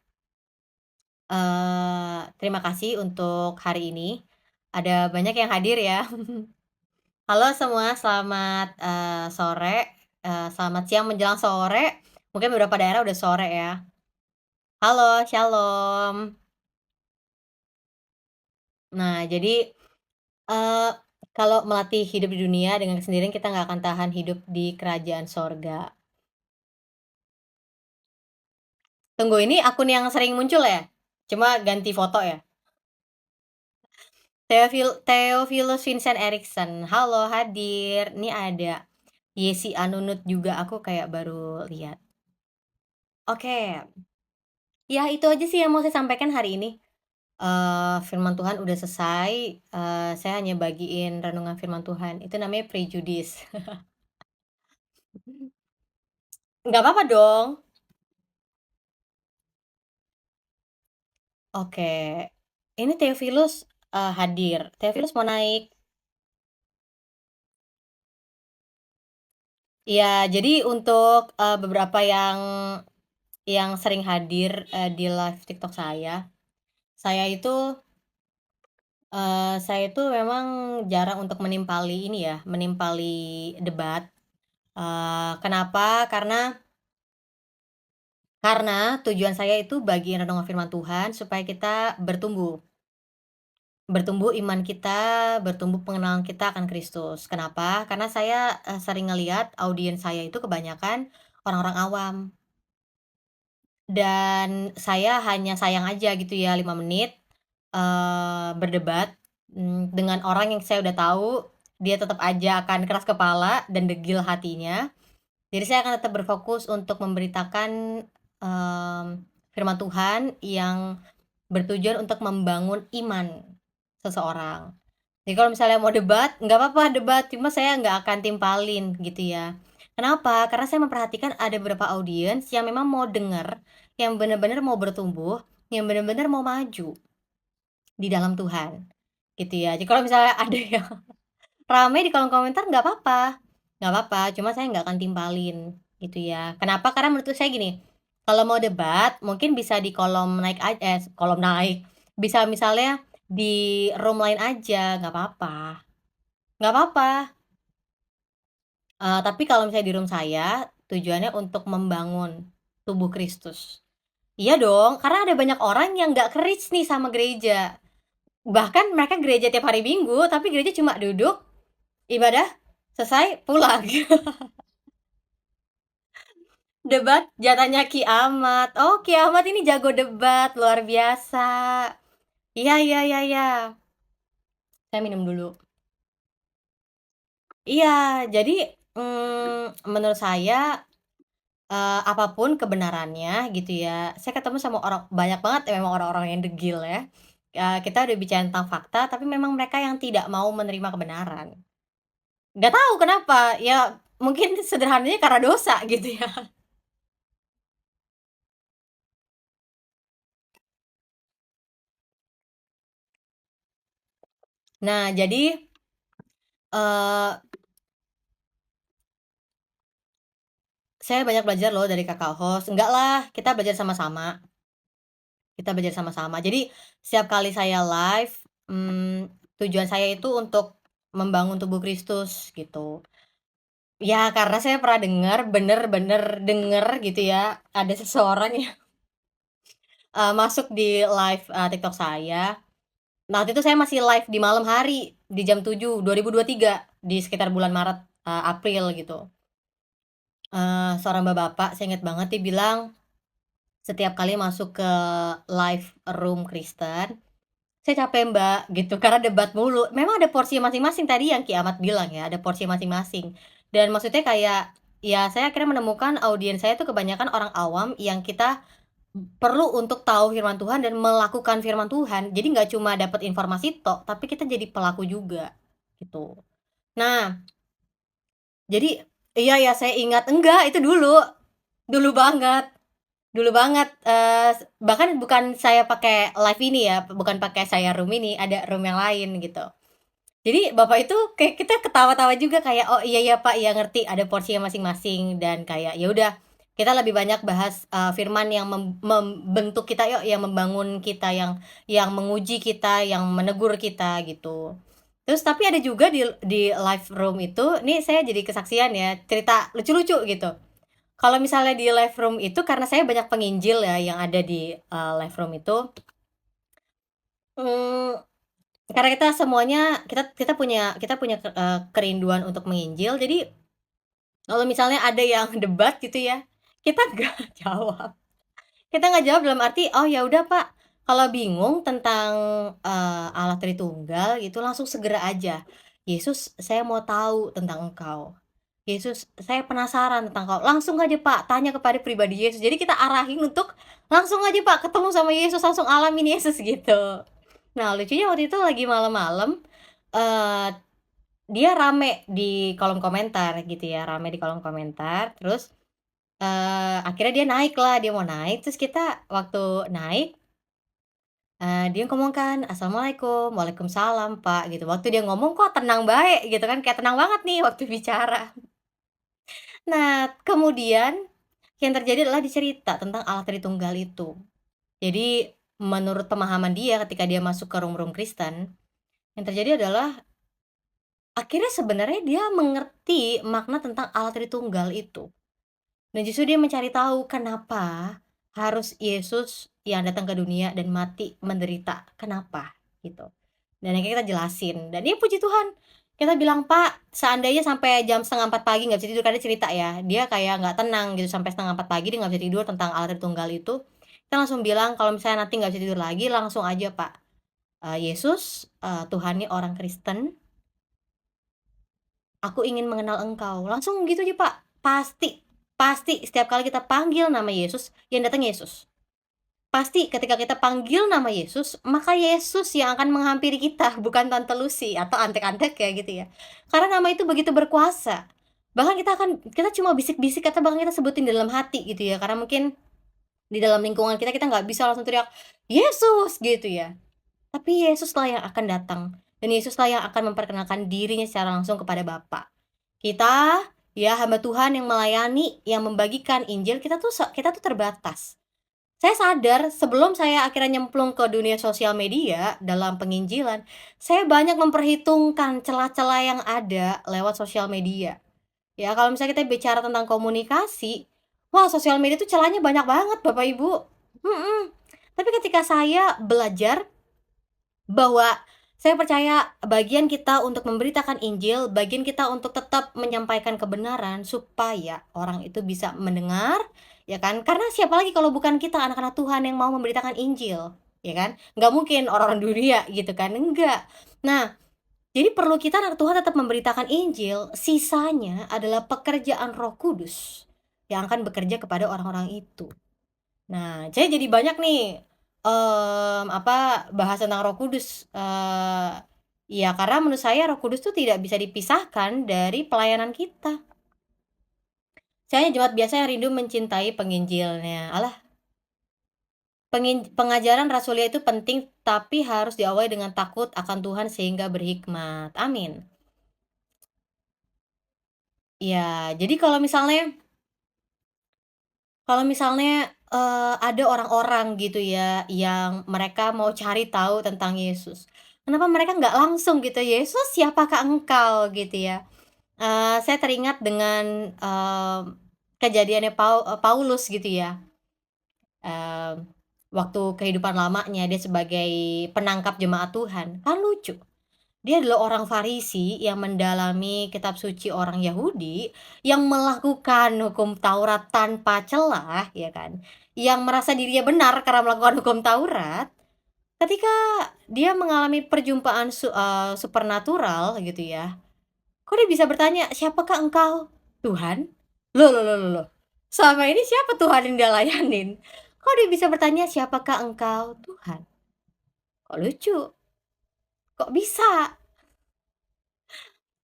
Terima kasih untuk hari ini. Ada banyak yang hadir ya. Halo semua, selamat, sore, selamat siang menjelang sore, mungkin beberapa daerah udah sore ya. Halo, shalom. Nah, jadi, eee, kalau melatih hidup di dunia dengan kesendirian kita nggak akan tahan hidup di kerajaan sorga. Tunggu, ini akun yang sering muncul ya? Cuma ganti foto ya? Theophilus Vincent Erickson, halo hadir. Nih ada Yesi Anunut juga, aku kayak baru lihat. Oke, ya itu aja sih yang mau saya sampaikan hari ini. Firman Tuhan udah selesai, saya hanya bagiin renungan firman Tuhan, itu namanya prejudis. Nggak apa-apa dong. Oke, ini Theophilus, hadir. Theophilus mau naik? Ya, jadi untuk, beberapa yang sering hadir, di live TikTok saya itu memang jarang untuk menimpali ini ya, menimpali debat. Kenapa? Karena tujuan saya itu bagiin renungan firman Tuhan supaya kita bertumbuh. Bertumbuh iman kita, bertumbuh pengenalan kita akan Kristus. Kenapa? Karena saya, sering ngelihat audiens saya itu kebanyakan orang-orang awam. Dan saya hanya sayang aja gitu ya 5 menit, berdebat, dengan orang yang saya udah tahu, dia tetap aja akan keras kepala dan degil hatinya. Jadi saya akan tetap berfokus untuk memberitakan, mmm, firman Tuhan yang bertujuan untuk membangun iman seseorang. Jadi kalau misalnya mau debat, nggak apa-apa debat, cuma saya nggak akan timpalin gitu ya. Kenapa? Karena saya memperhatikan ada beberapa audiens yang memang mau denger, yang bener-bener mau bertumbuh, yang bener-bener mau maju di dalam Tuhan, gitu ya. Jadi kalau misalnya ada yang rame di kolom komentar nggak apa-apa, cuma saya nggak akan timpalin, gitu ya. Kenapa? Karena menurut saya gini, kalau mau debat mungkin bisa di kolom naik, bisa misalnya di room lain aja, nggak apa-apa. Tapi kalau misalnya di room saya, tujuannya untuk membangun tubuh Kristus. Iya dong, karena ada banyak orang yang nggak ke-reach nih sama gereja. Bahkan mereka gereja tiap hari Minggu, tapi gereja cuma duduk, ibadah, selesai, pulang. Debat jatahnya Ki Ahmad. Oh, Ki Ahmad ini jago debat, luar biasa. Iya iya iya iya. Saya minum dulu. Iya, jadi, menurut saya, apa kebenarannya gitu ya, saya ketemu sama banyak banget ya memang orang-orang yang degil ya. Kita udah bicara tentang fakta, tapi memang mereka yang tidak mau menerima kebenaran. Nggak tahu kenapa, ya mungkin sederhananya karena dosa gitu ya. Nah, jadi, eee, saya banyak belajar loh dari Kakak host, enggak lah, kita belajar sama-sama. Jadi, setiap kali saya live, tujuan saya itu untuk membangun tubuh Kristus gitu. Ya, karena saya pernah dengar, bener-bener denger gitu ya, ada seseorang yang, masuk di live, TikTok saya. Nah, waktu itu saya masih live di malam hari, di jam 7, 2023, di sekitar bulan Maret, April gitu. Seorang bapak-bapak, saya inget banget dia bilang, setiap kali masuk ke live room Kristen, "Saya capek Mbak," gitu, karena debat mulu. Memang ada porsi masing-masing tadi yang Ki Ahmad bilang ya, ada porsi masing-masing. Dan maksudnya kayak, ya saya akhirnya menemukan audiens saya tuh kebanyakan orang awam yang kita perlu untuk tahu firman Tuhan dan melakukan firman Tuhan. Jadi nggak cuma dapat informasi tok, tapi kita jadi pelaku juga, gitu. Nah, jadi iya ya saya ingat enggak, itu dulu banget. Dulu banget, bahkan bukan saya pakai live ini ya, bukan pakai saya room ini, ada room yang lain gitu. Jadi bapak itu kayak kita ketawa-tawa juga kayak, "Oh iya ya Pak, iya ngerti ada porsinya masing-masing," dan kayak ya udah kita lebih banyak bahas, firman yang membentuk kita yuk, yang membangun kita, yang menguji kita, yang menegur kita gitu. Terus tapi ada juga di live room itu, nih saya jadi kesaksian ya, cerita lucu-lucu gitu. Kalau misalnya di live room itu karena saya banyak penginjil ya yang ada di, live room itu, mmm, karena kita semuanya kita punya kerinduan untuk menginjil, jadi kalau misalnya ada yang debat gitu ya, kita nggak jawab. Kita nggak jawab dalam arti, "Oh ya udah Pak," Kalau bingung tentang, Allah Tritunggal gitu langsung segera aja, "Yesus, saya mau tahu tentang Engkau. Yesus, saya penasaran tentang Engkau." Langsung aja, Pak, tanya kepada pribadi Yesus. Jadi kita arahin untuk langsung aja, Pak, ketemu sama Yesus, langsung alamin Yesus gitu. Nah, lucunya waktu itu lagi malam-malam, eee, dia rame di kolom komentar gitu ya, rame di kolom komentar, terus, akhirnya dia naik lah, dia mau naik, terus kita waktu naik, dia ngomong kan, "Assalamualaikum." "Waalaikumsalam, Pak." Gitu. Waktu dia ngomong kok tenang bae gitu kan, kayak tenang banget nih waktu bicara. Nah, kemudian yang terjadi adalah dicerita tentang Allah Tritunggal itu. Jadi, menurut pemahaman dia ketika dia masuk ke room-room Kristen, yang terjadi adalah akhirnya sebenarnya dia mengerti makna tentang Allah Tritunggal itu. Dan justru dia mencari tahu kenapa harus Yesus yang datang ke dunia dan mati menderita, kenapa, gitu. Dan akhirnya kita jelasin, dan dia puji Tuhan, kita bilang, "Pak, seandainya sampai jam 3:30 pagi nggak bisa tidur," karena dia cerita ya, dia kayak nggak tenang gitu sampai 3:30 pagi dia nggak bisa tidur tentang Allah Tritunggal itu. Kita langsung bilang, "Kalau misalnya nanti nggak bisa tidur lagi, langsung aja Pak, Yesus, Tuhan orang Kristen, aku ingin mengenal Engkau." Langsung gitu aja, Pak. Pasti pasti setiap kali kita panggil nama Yesus, yang datang Yesus. Pasti ketika kita panggil nama Yesus, maka Yesus yang akan menghampiri kita, bukan Tante Lucy atau antek-antek ya gitu ya. Karena nama itu begitu berkuasa. Bahkan kita cuma bisik-bisik atau bahkan kita sebutin di dalam hati gitu ya, karena mungkin di dalam lingkungan kita nggak bisa langsung teriak, "Yesus!" gitu ya. Tapi Yesuslah yang akan datang, dan Yesuslah yang akan memperkenalkan dirinya secara langsung kepada Bapa. Kita, ya hamba Tuhan yang melayani, yang membagikan Injil, kita tuh terbatas. Saya sadar sebelum saya akhirnya nyemplung ke dunia sosial media dalam penginjilan, saya banyak memperhitungkan celah-celah yang ada lewat sosial media. Ya, kalau misalnya kita bicara tentang komunikasi, wah sosial media itu celahnya banyak banget Bapak Ibu. Mhm. Tapi ketika saya belajar bahwa saya percaya bagian kita untuk memberitakan Injil, bagian kita untuk tetap menyampaikan kebenaran supaya orang itu bisa mendengar, ya kan? Karena siapa lagi kalau bukan kita anak-anak Tuhan yang mau memberitakan Injil, ya kan? Nggak mungkin orang-orang dunia gitu kan, enggak. Nah, jadi perlu kita anak Tuhan tetap memberitakan Injil, sisanya adalah pekerjaan Roh Kudus yang akan bekerja kepada orang-orang itu. Nah, saya jadi banyak nih, bahas tentang Roh Kudus, ya karena menurut saya Roh Kudus tuh tidak bisa dipisahkan dari pelayanan kita. Saya jemaat biasa yang rindu mencintai penginjilnya. Alah, pengajaran rasulia itu penting, tapi harus diawali dengan takut akan Tuhan sehingga berhikmat. Amin. Ya, jadi kalau misalnya, ada orang-orang gitu ya, yang mereka mau cari tahu tentang Yesus. Kenapa mereka nggak langsung gitu, "Yesus, siapakah Engkau?" Gitu ya. Saya teringat dengan, kejadiannya Paulus gitu ya, mmm, waktu kehidupan lamanya dia sebagai penangkap jemaat Tuhan. Kan lucu. Dia adalah orang Farisi yang mendalami kitab suci orang Yahudi, yang melakukan hukum Taurat tanpa celah, ya kan, yang merasa dirinya benar karena melakukan hukum Taurat, ketika dia mengalami perjumpaan supernatural gitu ya, kok dia bisa bertanya, "Siapakah engkau? Tuhan?" Loh loh loh loh loh, selama ini siapa Tuhan yang dia layanin? Kok dia bisa bertanya, "Siapakah engkau? Tuhan?" Kok lucu, kok bisa?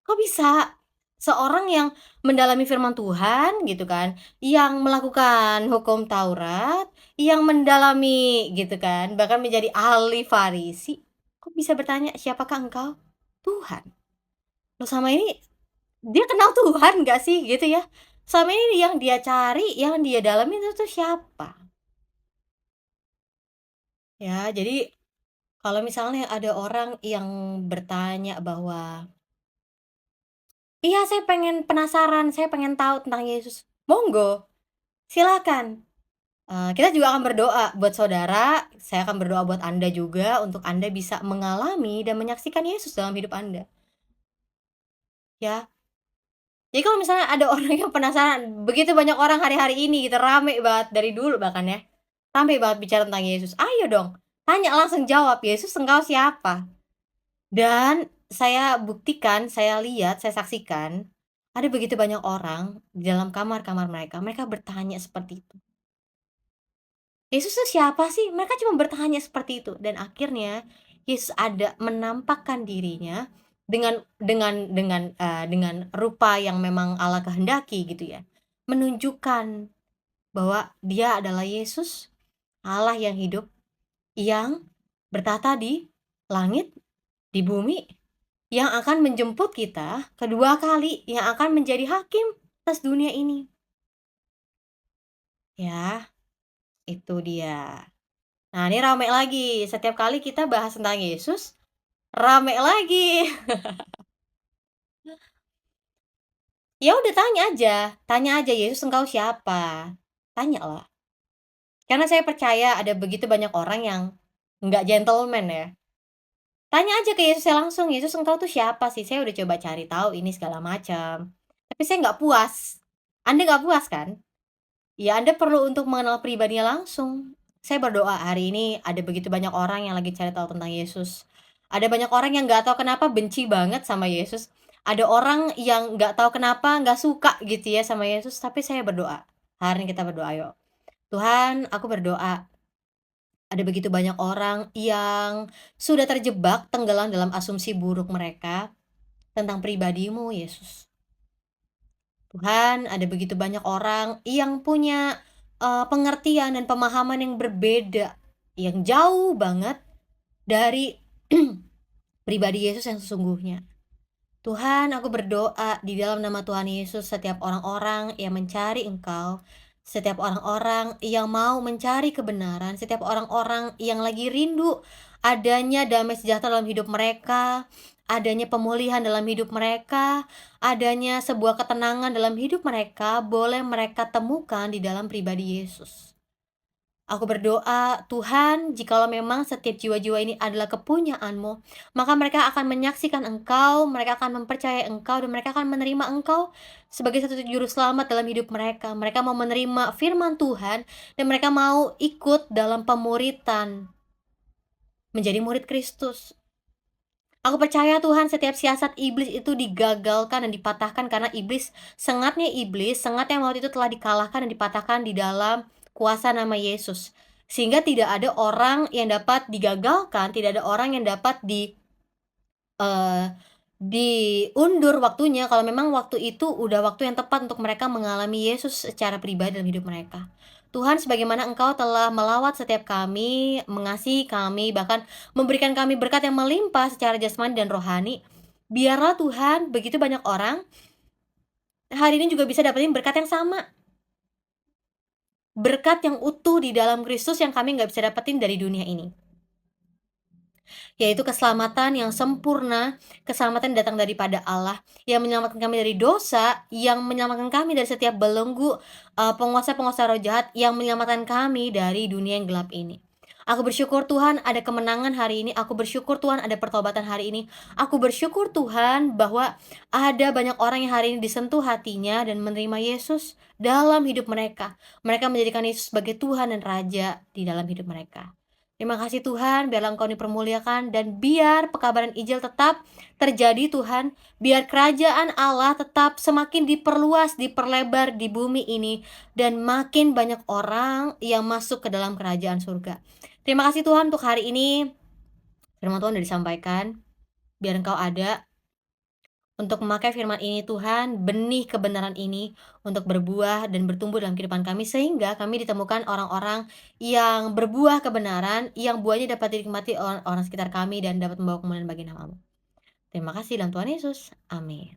Kok bisa? Seorang yang mendalami firman Tuhan gitu kan, yang melakukan hukum Taurat, yang mendalami gitu kan, bahkan menjadi ahli Farisi, kok bisa bertanya, "Siapakah engkau?" "Tuhan." Loh selama ini dia kenal Tuhan nggak sih gitu ya? Selama ini yang dia cari, yang dia dalami itu tuh siapa? Ya, jadi kalau misalnya ada orang yang bertanya bahwa, "Iya, saya pengen penasaran, saya pengen tahu tentang Yesus." Monggo, silakan. Kita juga akan berdoa buat saudara, saya akan berdoa buat Anda juga untuk Anda bisa mengalami dan menyaksikan Yesus dalam hidup Anda, ya. Jadi kalau misalnya ada orang yang penasaran, begitu banyak orang hari-hari ini gitu, rame banget dari dulu bahkan ya, rame banget bicara tentang Yesus, ayo dong, Tanya langsung jawab, "Yesus engkau siapa?" Dan saya buktikan, saya lihat, saya saksikan, ada begitu banyak orang di dalam kamar-kamar mereka, mereka bertanya seperti itu. Yesus itu siapa sih? Mereka cuma bertanya seperti itu dan akhirnya Yesus ada menampakkan dirinya dengan rupa yang memang Allah kehendaki gitu ya. Menunjukkan bahwa Dia adalah Yesus, Allah yang hidup, yang bertata di langit, di bumi, yang akan menjemput kita kedua kali, yang akan menjadi hakim atas dunia ini. Ya, itu dia. Nah, ini rame lagi, setiap kali kita bahas tentang Yesus, rame lagi. Ya udah tanya aja, "Yesus engkau siapa?" Tanyalah. Karena saya percaya ada begitu banyak orang yang nggak gentleman ya. Tanya aja ke Yesusnya langsung, "Yesus engkau tuh siapa sih? Saya udah coba cari tahu ini segala macam, tapi saya nggak puas." Anda nggak puas kan? Ya Anda perlu untuk mengenal pribadinya langsung. Saya berdoa hari ini ada begitu banyak orang yang lagi cari tahu tentang Yesus. Ada banyak orang yang nggak tahu kenapa benci banget sama Yesus. Ada orang yang nggak tahu kenapa nggak suka gitu ya sama Yesus, tapi saya berdoa. Hari ini kita berdoa yuk. Tuhan, aku berdoa ada begitu banyak orang yang sudah terjebak tenggelam dalam asumsi buruk mereka tentang pribadimu, Yesus. Tuhan, ada begitu banyak orang yang punya, pengertian dan pemahaman yang berbeda, yang jauh banget dari pribadi Yesus yang sesungguhnya. Tuhan, aku berdoa di dalam nama Tuhan Yesus, setiap orang-orang yang mencari Engkau, setiap orang-orang yang mau mencari kebenaran, setiap orang-orang yang lagi rindu adanya damai sejahtera dalam hidup mereka, adanya pemulihan dalam hidup mereka, adanya sebuah ketenangan dalam hidup mereka, boleh mereka temukan di dalam pribadi Yesus. Aku berdoa, Tuhan, jikalau memang setiap jiwa-jiwa ini adalah kepunyaan-Mu, maka mereka akan menyaksikan Engkau, mereka akan mempercayai Engkau, dan mereka akan menerima Engkau sebagai satu juru selamat dalam hidup mereka. Mereka mau menerima firman Tuhan, dan mereka mau ikut dalam pemuritan, menjadi murid Kristus. Aku percaya Tuhan setiap siasat iblis itu digagalkan dan dipatahkan karena iblis, sengatnya maut itu telah dikalahkan dan dipatahkan di dalam kuasa nama Yesus. Sehingga tidak ada orang yang dapat digagalkan, tidak ada orang yang dapat eee, diundur waktunya kalau memang waktu itu udah waktu yang tepat untuk mereka mengalami Yesus secara pribadi dalam hidup mereka. Tuhan, sebagaimana Engkau telah melawat setiap kami, mengasihi kami, bahkan memberikan kami berkat yang melimpah secara jasmani dan rohani, biarlah Tuhan begitu banyak orang hari ini juga bisa dapetin berkat yang sama, berkat yang utuh di dalam Kristus yang kami nggak bisa dapetin dari dunia ini. Yaitu keselamatan yang sempurna, keselamatan yang datang daripada Allah, yang menyelamatkan kami dari dosa, yang menyelamatkan kami dari setiap belenggu, penguasa-penguasa roh jahat, yang menyelamatkan kami dari dunia yang gelap ini. Aku bersyukur Tuhan ada kemenangan hari ini, aku bersyukur Tuhan ada pertobatan hari ini, aku bersyukur Tuhan bahwa ada banyak orang yang hari ini disentuh hatinya dan menerima Yesus dalam hidup mereka. Mereka menjadikan Yesus sebagai Tuhan dan Raja di dalam hidup mereka. Terima kasih Tuhan, biarlah Engkau dipermuliakan dan biar pekabaran Injil tetap terjadi Tuhan. Biar kerajaan Allah tetap semakin diperluas, diperlebar di bumi ini dan makin banyak orang yang masuk ke dalam kerajaan surga. Terima kasih Tuhan untuk hari ini. Firman Tuhan sudah disampaikan. Biar Engkau ada untuk memakai firman ini Tuhan, benih kebenaran ini untuk berbuah dan bertumbuh dalam kehidupan kami sehingga kami ditemukan orang-orang yang berbuah kebenaran yang buahnya dapat dinikmati orang sekitar kami dan dapat membawa kemuliaan bagi nama-Mu. Terima kasih dalam Tuhan Yesus. Amin.